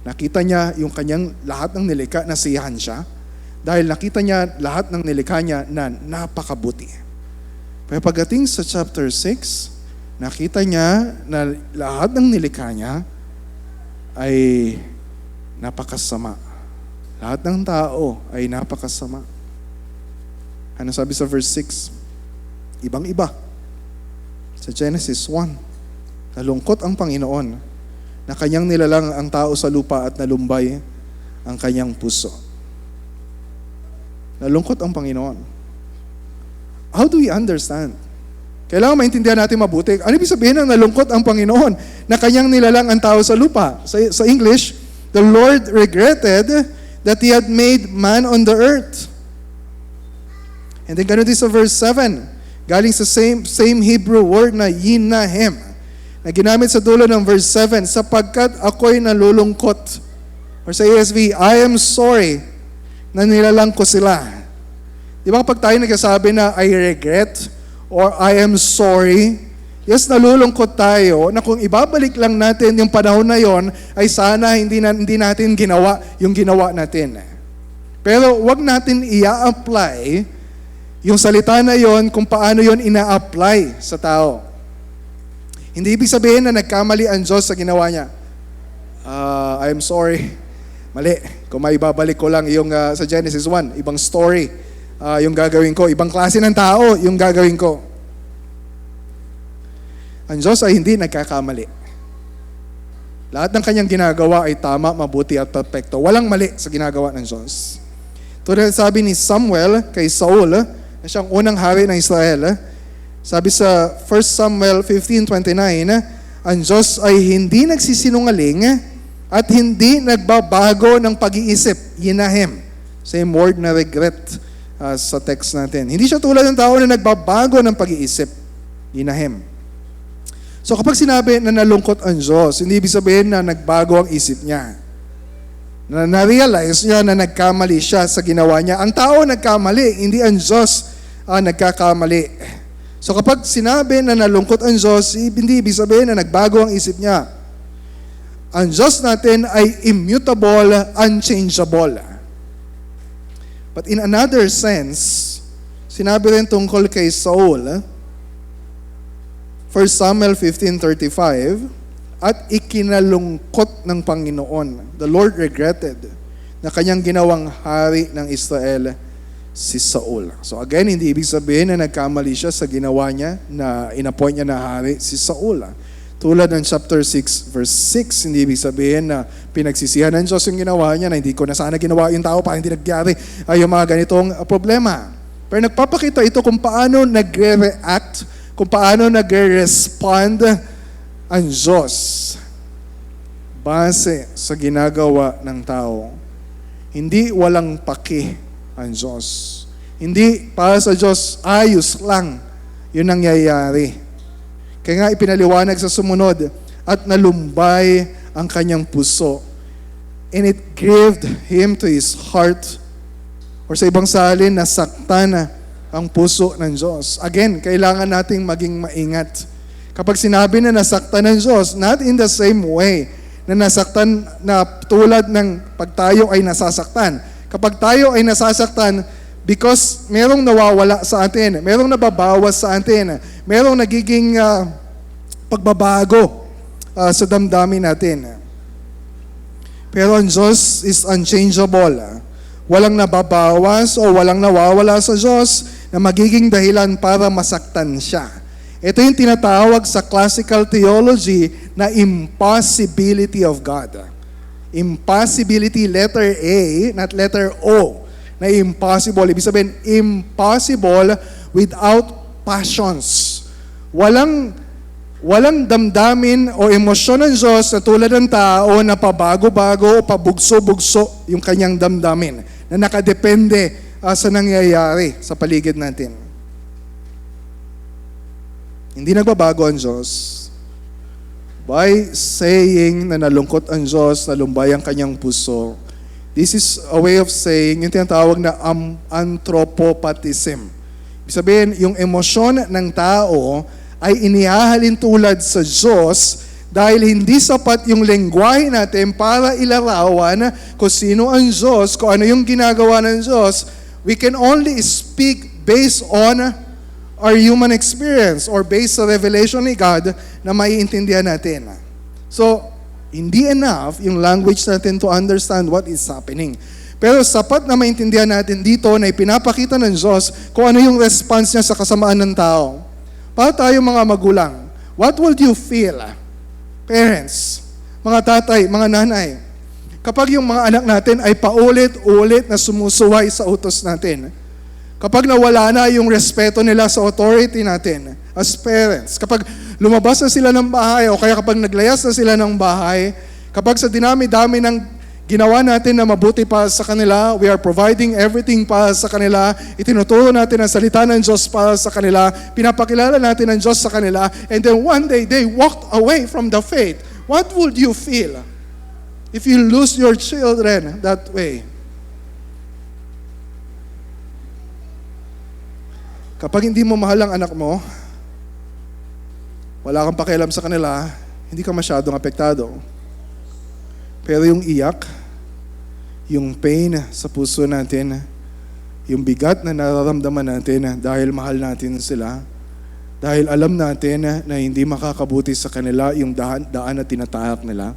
Nakita niya yung kanyang lahat ng nilikha, nasiyahan siya. Dahil nakita niya lahat ng nilikha niya na napakabuti. Pero pagdating sa chapter 6, nakita niya na lahat ng nilikha niya ay napakasama. Lahat ng tao ay napakasama. Ano sabi sa verse 6? Ibang-iba. Sa Genesis 1, nalungkot ang Panginoon na kanyang nilalang ang tao sa lupa at nalumbay ang kanyang puso. Nalungkot ang Panginoon. How do we understand? Kailangan maintindihan natin mabuti. Ano ibig sabihin ng nalungkot ang Panginoon na kanyang nilalang ang tao sa lupa? Sa English, the Lord regretted that He had made man on the earth. And then ganun din sa verse 7, galing sa same Hebrew word na yinahem, na ginamit sa dulo ng verse 7, sapagkat ako'y nalulungkot. Or sa ESV, I am sorry na nilalang ko sila. Di ba kapag tayo nagsasabi na I regret or I am sorry, yes, nalulungkot tayo na kung ibabalik lang natin yung panahon na yon, ay sana hindi natin ginawa yung ginawa natin. Pero wag natin i-apply yung salita na yon kung paano yon ina-apply sa tao. Hindi ibig sabihin na nagkamali ang Diyos sa ginawa niya. I am sorry. Mali. Kung maibabalik ko lang yung sa Genesis 1, ibang story yung gagawin ko. Ibang klase ng tao yung gagawin ko. Ang Diyos ay hindi nagkakamali. Lahat ng kanyang ginagawa ay tama, mabuti at perfecto. Walang mali sa ginagawa ng Diyos. Tulad sabi ni Samuel kay Saul, na siyang unang hari ng Israel, sabi sa 1 Samuel 15:29, ang Diyos ay hindi nagsisinungaling at hindi nagbabago ng pag-iisip. Yinahem. Same word na regret sa text natin. Hindi siya tulad ng tao na nagbabago ng pag-iisip. Yinahem. So kapag sinabi na nalungkot ang Diyos, hindi ibig sabihin na nagbago ang isip niya. Na-realize niya na nagkamali siya sa ginawa niya. Ang tao nagkamali, hindi ang Diyos nagkakamali. So kapag sinabi na nalungkot ang Diyos, hindi ibig sabihin na nagbago ang isip niya. Ang Diyos natin ay immutable, unchangeable. But in another sense, sinabi rin tungkol kay Saul, 1 Samuel 15:35, at ikinalungkot ng Panginoon. The Lord regretted na kanyang ginawang hari ng Israel si Saul. So again, hindi ibig sabihin na nagkamali siya sa ginawa niya na inappoint niya na hari si Saul. Tulad ng chapter 6 verse 6, hindi ibig sabihin na pinagsisihan ng Diyos yung ginawa niya, na hindi ko na sana ginawa yung tao para hindi nagyari yung mga ganitong problema. Pero nagpapakita ito kung paano nagre-react, kung paano nagre-respond ang Diyos base sa ginagawa ng tao. Hindi walang paki ang Diyos. Hindi para sa Diyos ayos lang yun nangyayari. Kaya nga ipinaliwanag sa sumunod, at nalumbay ang kanyang puso. And it grieved him to his heart. Or sa ibang salin, nasaktan ang puso ng Diyos. Again, kailangan nating maging maingat. Kapag sinabi na nasaktan ng Diyos, not in the same way na nasaktan na tulad ng pag tayo ay nasasaktan. Kapag tayo ay nasasaktan, because merong nawawala sa atin, merong nababawas sa atin, merong nagiging pagbabago sa damdamin natin. Pero ang Diyos is unchangeable. Walang nababawas o walang nawawala sa Diyos na magiging dahilan para masaktan siya. Ito yung tinatawag sa classical theology na impossibility of God. Impossibility, letter A, not letter O, na impossible. Ibig sabihin, impossible without passions. Walang damdamin o emosyon ng Diyos na tulad ng tao na pabago-bago o pabugso-bugso yung kanyang damdamin na nakadepende sa nangyayari sa paligid natin. Hindi nagbabago ang Diyos. By saying na nalungkot ang Diyos, nalumbay ang kanyang puso, this is a way of saying, yung tinatawag na anthropopathism. Ibig sabihin, yung emosyon ng tao ay inihahalin tulad sa Diyos dahil hindi sapat yung lengguwahe natin para ilarawan kung sino ang Diyos, kung ano yung ginagawa ng Diyos. We can only speak based on our human experience or based sa revelation ni God na maiintindihan natin. So, hindi enough yung language natin to understand what is happening. Pero sapat na maintindihan natin dito na ipinapakita ng Diyos kung ano yung response niya sa kasamaan ng tao. Para tayo mga magulang, what would you feel, parents, mga tatay, mga nanay, kapag yung mga anak natin ay paulit-ulit na sumusuway sa utos natin? Kapag nawala na yung respeto nila sa authority natin as parents, kapag lumabas na sila ng bahay o kaya kapag naglayas na sila ng bahay, kapag sa dinami-dami ng ginawa natin na mabuti para sa kanila, we are providing everything para sa kanila, itinuturo natin ang salita ng Diyos para sa kanila, pinapakilala natin ang Diyos sa kanila, and then one day they walked away from the faith. What would you feel if you lose your children that way? Kapag hindi mo mahal ang anak mo, wala kang pakialam sa kanila, hindi ka masyadong apektado. Pero yung iyak, yung pain sa puso natin, yung bigat na nararamdaman natin dahil mahal natin sila, dahil alam natin na hindi makakabuti sa kanila yung daan na tinatahak nila,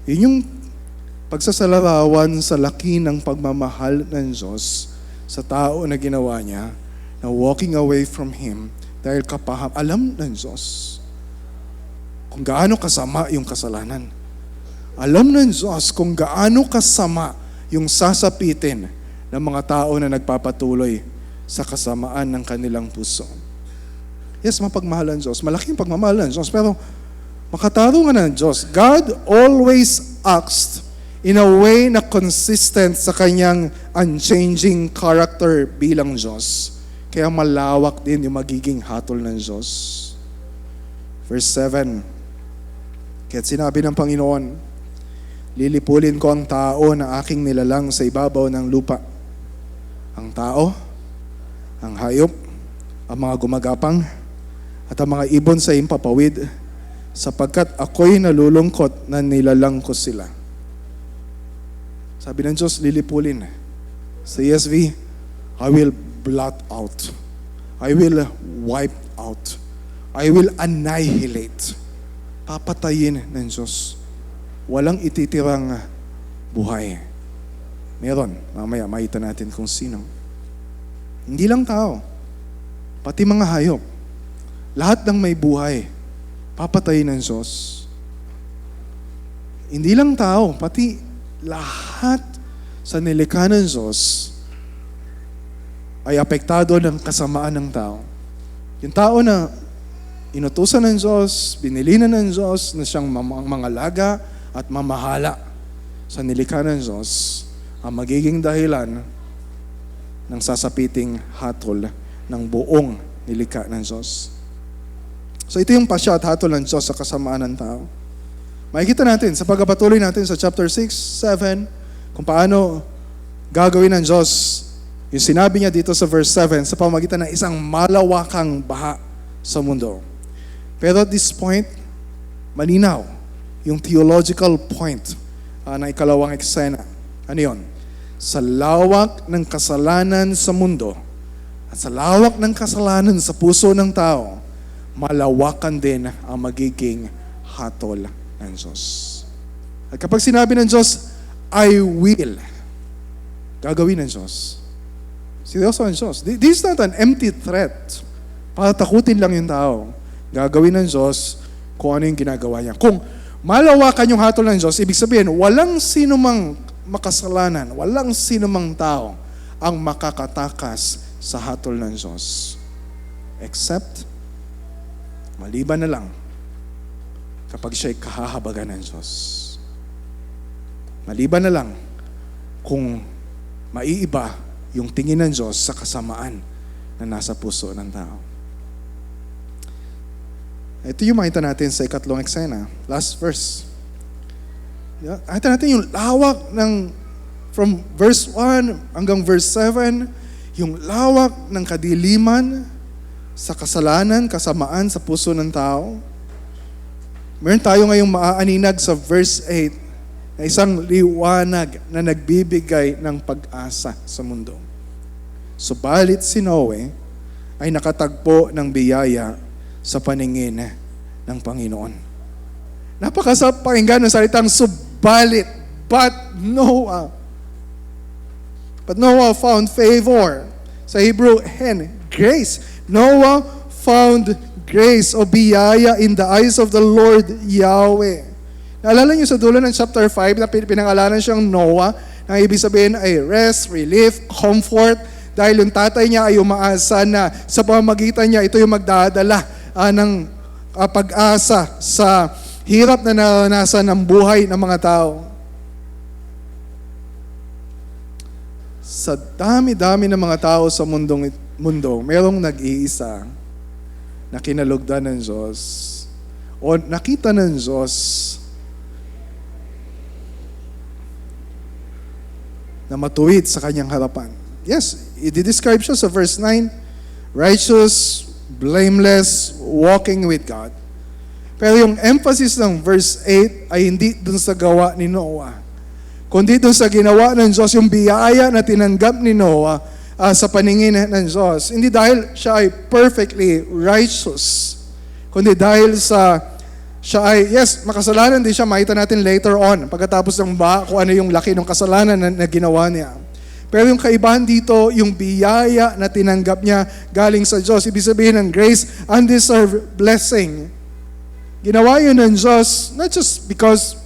yun yung pagsasalarawan sa laki ng pagmamahal ng Diyos sa tao na ginawa niya, na walking away from Him dahil alam ng Diyos kung gaano kasama yung kasalanan. Alam ng Diyos kung gaano kasama yung sasapitin ng mga tao na nagpapatuloy sa kasamaan ng kanilang puso. Yes, mapagmahal ang Diyos. Malaking pagmamahal ng Diyos. Pero makatarungan ng Diyos. God always acts in a way na consistent sa kanyang unchanging character bilang Diyos. Kaya malawak din yung magiging hatol ng Diyos. Verse 7. Kaya't sinabi ng Panginoon, lilipulin ko ang tao na aking nilalang sa ibabaw ng lupa. Ang tao, ang hayop, ang mga gumagapang, at ang mga ibon sa impapawid, sapagkat ako'y nalulungkot na nilalang ko sila. Sabi ng Diyos, lilipulin. Sa ESV, I will blot out. I will wipe out. I will annihilate. Papatayin ng Diyos. Walang ititirang buhay. Meron. Mamaya makita natin kung sino. Hindi lang tao. Pati mga hayop. Lahat ng may buhay. Papatayin ng Diyos. Hindi lang tao. Pati lahat sa nilikha ng Diyos ay apektado ng kasamaan ng tao. Yung tao na inutusan ng Diyos, binilinan ng Diyos na siyang mangalaga at mamahala sa nilikha ng Diyos, ang magiging dahilan ng sasapiting hatol ng buong nilikha ng Diyos. So ito yung pasya at hatol ng Diyos sa kasamaan ng tao. Makikita natin sa pagpapatuloy natin sa chapter 6, 7, kung paano gagawin ng Diyos yung sinabi niya dito sa verse 7 sa pamamagitan ng isang malawakang baha sa mundo. Pero at this point, malinaw yung theological point na ikalawang eksena. Ano yun? Sa lawak ng kasalanan sa mundo at sa lawak ng kasalanan sa puso ng tao, malawakan din ang magiging hatol ng Diyos. At kapag sinabi ng Diyos, I will, gagawin ng Diyos. Seryoso ang Diyos. This is not an empty threat. Para takutin lang yung tao. Gagawin ng Diyos kung ano yung ginagawa niya. Kung malawakan yung hatol ng Diyos, ibig sabihin, walang sinumang makasalanan, walang sinumang tao ang makakatakas sa hatol ng Diyos. Except, maliban na lang, kapag siya'y kahahabagan ng Diyos. Maliban na lang, kung maiiba yung tingin ng Diyos sa kasamaan na nasa puso ng tao. Ito yung makita natin sa ikatlong eksena. Last verse. Makita natin yung lawak ng from verse 1 hanggang verse 7, yung lawak ng kadiliman sa kasalanan, kasamaan sa puso ng tao. Meron tayo ngayong maaaninag sa verse 8 na isang liwanag na nagbibigay ng pag-asa sa mundo. Subalit si Noe ay nakatagpo ng biyaya sa paningin ng Panginoon. Napakasarap pakinggan ng salitang subalit. But Noah found favor. Sa Hebrew, grace. Noah found grace o biyaya in the eyes of the Lord Yahweh. Naalala niyo sa dulo ng chapter 5 na pinangalanan siyang Noah, na ibig sabihin ay rest, relief, comfort, dahil yung tatay niya ay umaasa na sa pamamagitan niya, ito yung magdadala ng pag-asa sa hirap na naranasan ng buhay ng mga tao. Sa dami-dami ng mga tao sa mundo, mayroong nag-iisa na kinalugdan ng Diyos o nakita ng Diyos na matuwid sa kanyang harapan. Yes, i-describe siya sa verse 9, righteous, blameless, walking with God. Pero yung emphasis ng verse 8 ay hindi dun sa gawa ni Noah, kundi dun sa ginawa ng Diyos, yung biyaya na tinanggap ni Noah sa paningin ng Diyos. Hindi dahil siya ay perfectly righteous, kundi dahil siya ay, yes, makasalanan din siya, makita natin later on, pagkatapos ng kung ano yung laki ng kasalanan na ginawa niya. Pero yung kaibahan dito, yung biyaya na tinanggap niya galing sa Diyos. Ibig sabihin ng grace, undeserved blessing. Ginawa yun ng Diyos, not just because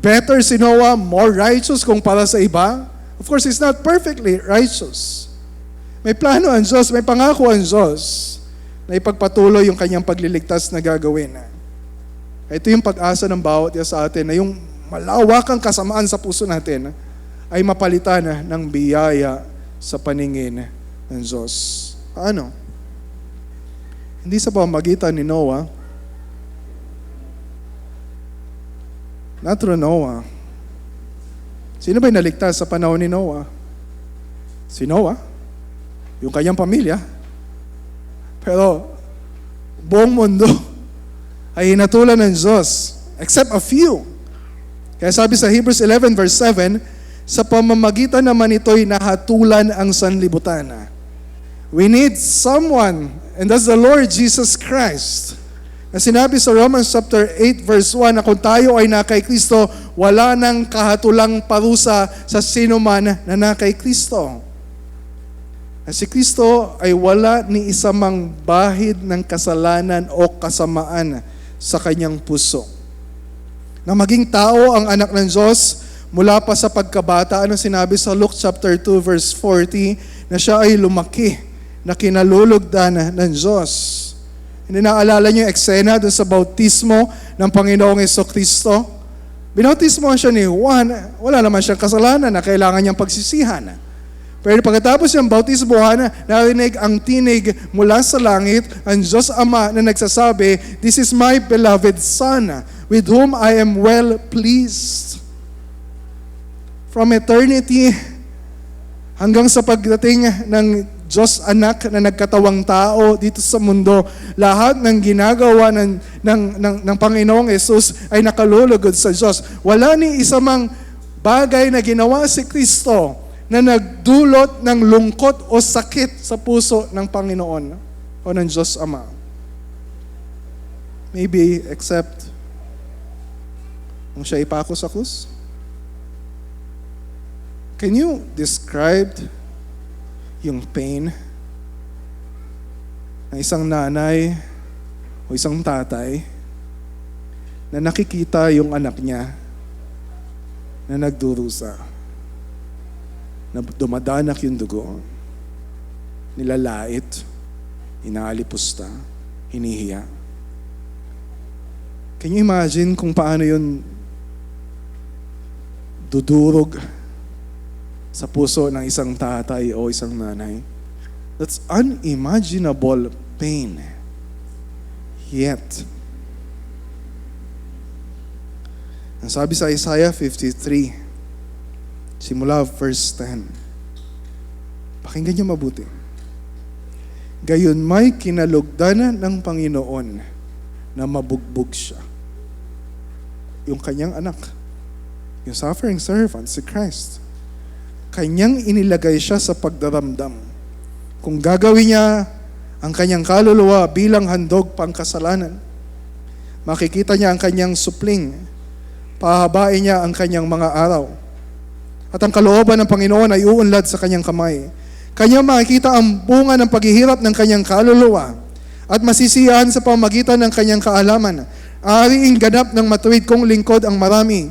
better si Noah, more righteous kumpara sa iba. Of course, he's not perfectly righteous. May plano ang Diyos, may pangako ang Diyos na ipagpatuloy yung kanyang pagliligtas na gagawin. Ito yung pag-asa ng bawat isa sa atin, na yung malawakang kasamaan sa puso natin ay mapalitan ng biyaya sa paningin ng Diyos. Paano? Hindi sa pamamagitan ni Noah, not through Noah. Sino ba'y naligtas sa panahon ni Noah? Si Noah, yung kanyang pamilya. Pero buong mundo ay hinatulan ng Diyos, except a few. Kaya sabi sa Hebrews 11 verse 7, sa pamamagitan naman ito'y nahatulan ang sanlibutan. We need someone, and that's the Lord Jesus Christ. Na sinabi sa Romans chapter 8 verse 1 na kung tayo ay na kay Kristo, wala nang kahatulang parusa sa sino man na kay Kristo. Na si Kristo ay wala ni isa mang bahid ng kasalanan o kasamaan sa kanyang puso. Na maging tao ang anak ng Diyos, mula pa sa pagkabata, ano sinabi sa Luke chapter 2 verse 40, na siya ay lumaki, na kinalulugdan ng Diyos. Hindi naalala niyo yung eksena doon sa bautismo ng Panginoong Jesucristo? Binautismo siya ni Juan, wala naman siyang kasalanan na kailangan niyang pagsisihan. Pero pagkatapos niyang bautismohan, narinig ang tinig mula sa langit, ang Diyos Ama na nagsasabi, "This is my beloved Son, with whom I am well pleased." From eternity hanggang sa pagdating ng Diyos Anak na nagkatawang tao dito sa mundo, lahat ng ginagawa ng Panginoong Yesus ay nakalulugod sa Diyos. Wala ni isa mang bagay na ginawa si Kristo na nagdulot ng lungkot o sakit sa puso ng Panginoon o ng Diyos Ama. Maybe except nung siya ipako sa krus. Can you describe yung pain ng isang nanay o isang tatay na nakikita yung anak niya na nagdurusa, na dumadanak yung dugo, nilalait, inaalipusta, hinihiya? Can you imagine kung paano yun dudurog sa puso ng isang tatay o isang nanay? That's unimaginable pain. Yet, ang sabi sa Isaiah 53, simula verse 10, pakinggan niyo mabuti. Gayon may kinalugdan ng Panginoon na mabugbog siya. Yung kanyang anak, yung suffering servant, si Christ. Kanyang inilagay siya sa pagdaramdam. Kung gagawin niya ang kanyang kaluluwa bilang handog pangkasalanan, makikita niya ang kanyang supling, pahabain niya ang kanyang mga araw. At ang kalooban ng Panginoon ay uunlad sa kanyang kamay. Kanyang makikita ang bunga ng paghihirap ng kanyang kaluluwa at masisiyahan sa pamagitan ng kanyang kaalaman. Aariing ganap ng matuwid kong lingkod ang marami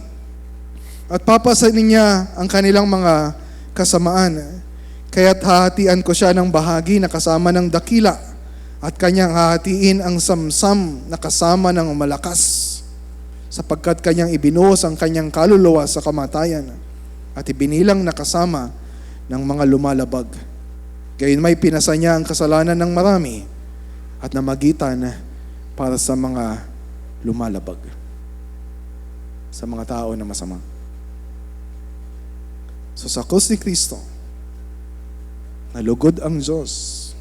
at papasanin niya ang kanilang mga kasamaan. Kaya't hahatian ko siya ng bahagi na kasama ng dakila at kanyang hahatiin ang samsam na kasama ng malakas, sapagkat kanyang ibinuhos ang kanyang kaluluwa sa kamatayan at ibinilang na kasama ng mga lumalabag. Gayon may pinasa niya ang kasalanan ng marami at namagitan para sa mga lumalabag, sa mga tao na masama. So sa krus ni Kristo, nalugod ang Diyos,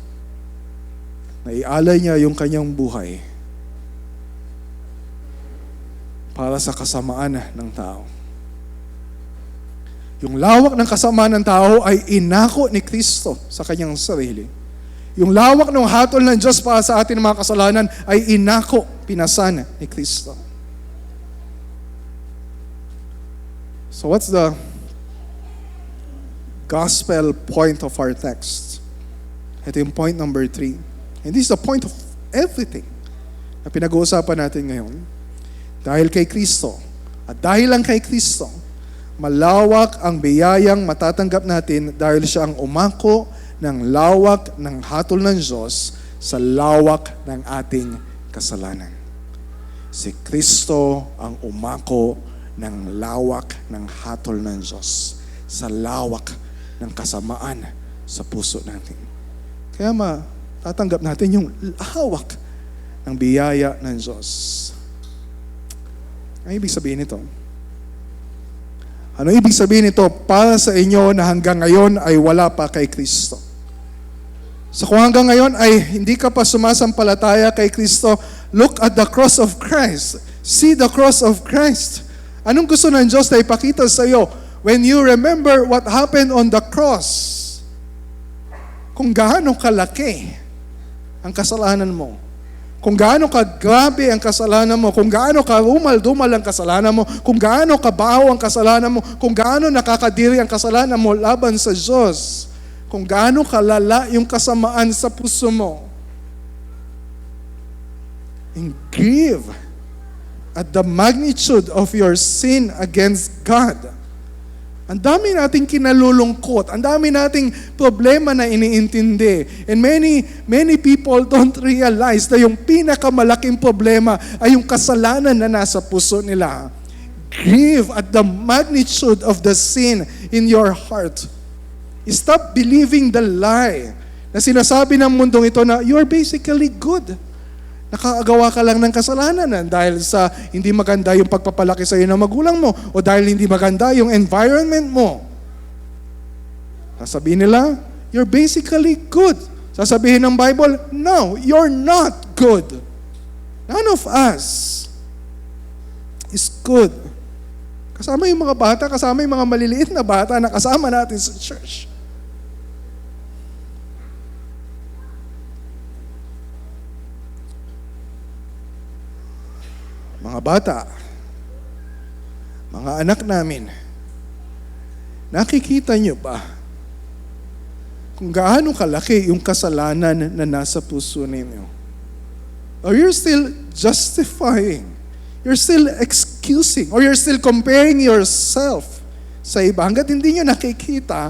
naialay niya yung kanyang buhay para sa kasamaan ng tao. Yung lawak ng kasamaan ng tao ay inako ni Kristo sa kanyang sarili. Yung lawak ng hatol ng Diyos para sa ating mga kasalanan ay inako, pinasan ni Kristo. So what's the gospel point of our text? Ito yung point number 3. And this is the point of everything na pinag-uusapan natin ngayon. Dahil kay Kristo, at dahil lang kay Kristo, malawak ang biyayang matatanggap natin dahil siya ang umako ng lawak ng hatol ng Diyos sa lawak ng ating kasalanan. Si Kristo ang umako ng lawak ng hatol ng Diyos sa lawak ng kasamaan sa puso natin. Kaya matatanggap natin yung lawak ng biyaya ng Diyos. Ano ibig sabihin nito? Ano ibig sabihin nito para sa inyo na hanggang ngayon ay wala pa kay Kristo? So kung hanggang ngayon ay hindi ka pa sumasampalataya kay Kristo, look at the cross of Christ. See the cross of Christ. Anong gusto ng Diyos na ipakita sa iyo? When you remember what happened on the cross, kung gaano kalaki ang kasalanan mo, kung gaano kagrabe ang kasalanan mo, kung gaano karumal-dumal ang kasalanan mo, kung gaano kabaho ang kasalanan mo, kung gaano nakakadiri ang kasalanan mo laban sa Diyos, kung gaano kalala yung kasamaan sa puso mo. And grieve at the magnitude of your sin against God. Ang dami nating kinalulungkot, ang dami nating problema na iniintindi. And many people don't realize na yung pinakamalaking problema ay yung kasalanan na nasa puso nila. Grieve at the magnitude of the sin in your heart. Stop believing the lie na sinasabi ng mundong ito na you're basically good. Nakagawa ka lang ng kasalanan dahil sa hindi maganda yung pagpapalaki sa iyo ng magulang mo o dahil hindi maganda yung environment mo. Sasabihin nila, you're basically good. Sasabihin ng Bible, no, you're not good. None of us is good. Kasama yung mga bata, kasama yung mga maliliit na bata na kasama natin sa church. mga bata, mga anak namin, nakikita niyo ba kung gaano kalaki yung kasalanan na nasa puso ninyo? Or you're still justifying, you're still excusing, or you're still comparing yourself sa iba. Hanggat hindi nyo nakikita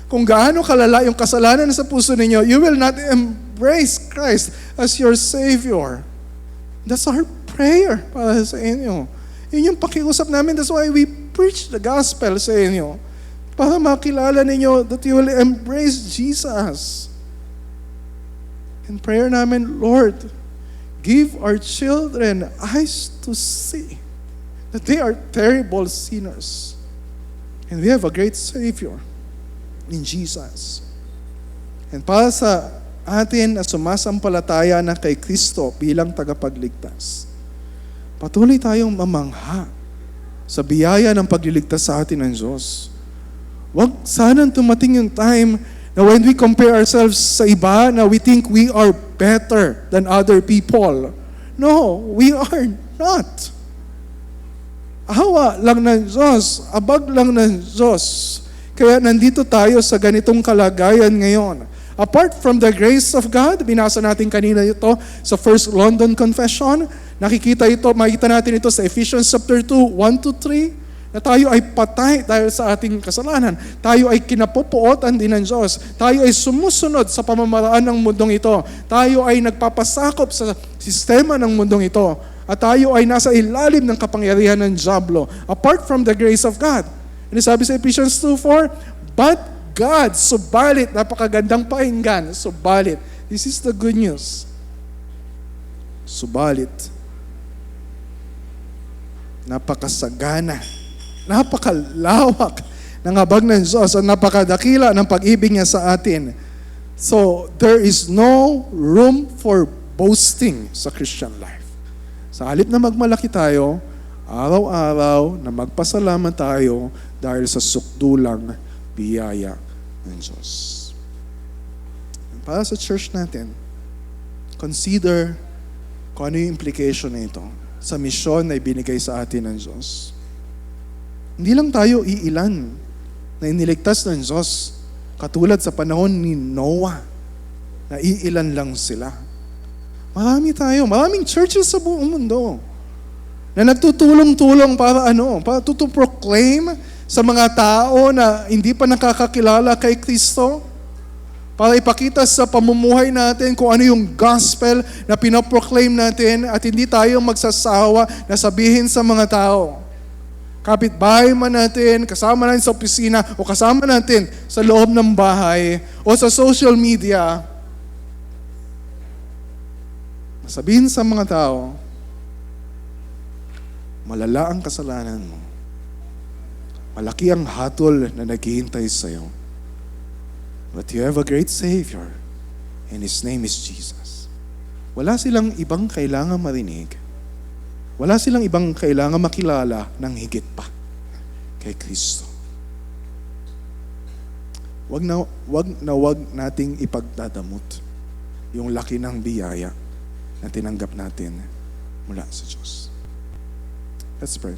kung gaano kalala yung kasalanan sa puso ninyo, you will not embrace Christ as your Savior. That's our prayer para sa inyo. Yun yung pakiusap namin. That's why we preach the gospel sa inyo. Para makilala ninyo that you will embrace Jesus. In prayer namin, Lord, give our children eyes to see that they are terrible sinners. And we have a great Savior in Jesus. And para sa atin na sumasampalataya na kay Kristo bilang tagapagligtas, patuloy tayong mamangha sa biyaya ng pagliligtas sa atin ng Diyos. Wag sanang tumating yung time na when we compare ourselves sa iba, na we think we are better than other people. No, we are not. Awa lang ng Diyos, abag lang ng Diyos. Kaya nandito tayo sa ganitong kalagayan ngayon. Apart from the grace of God, binasa natin kanina ito sa First London Confession. Makita natin ito sa Ephesians chapter 2, 1-3, na tayo ay patay dahil sa ating kasalanan. Tayo ay kinapupuotan din ng Diyos. Tayo ay sumusunod sa pamamaraan ng mundong ito. Tayo ay nagpapasakop sa sistema ng mundong ito. At tayo ay nasa ilalim ng kapangyarihan ng diablo. Apart from the grace of God. And sabi sa Ephesians 2:4, but God, subalit, napakagandang pakinggan, subalit. This is the good news. Subalit, napakasagana, napakalawak ng habag ng Diyos at napakadakila ng pag-ibig niya sa atin. So, there is no room for boasting sa Christian life. Sa halip na magmalaki tayo, araw-araw na magpasalamat tayo dahil sa sukdulang biyaya ng Diyos. Para sa church natin, consider kung ano yung implication nito sa misyon na ibinigay sa atin ng Diyos. Hindi lang tayo iilan na iniligtas ng Diyos katulad sa panahon ni Noah na iilan lang sila. Marami tayo, maraming churches sa buong mundo na nagtutulong-tulong para to proclaim sa mga tao na hindi pa nakakakilala kay Kristo, para ipakita sa pamumuhay natin kung ano yung gospel na pinoproclaim natin at hindi tayo magsasawa na sabihin sa mga tao. Kapitbahay man natin, kasama natin sa opisina, o kasama natin sa loob ng bahay, o sa social media, sabihin sa mga tao, malala ang kasalanan mo. Malaki ang hatol na naghihintay sa iyo. But you have a great Savior, and His name is Jesus. Wala silang ibang kailangan marinig. Wala silang ibang kailangan makilala ng higit pa kay Kristo. Wag nating ipagdadamot yung laki ng biyaya na tinanggap natin mula sa Diyos. Let's pray.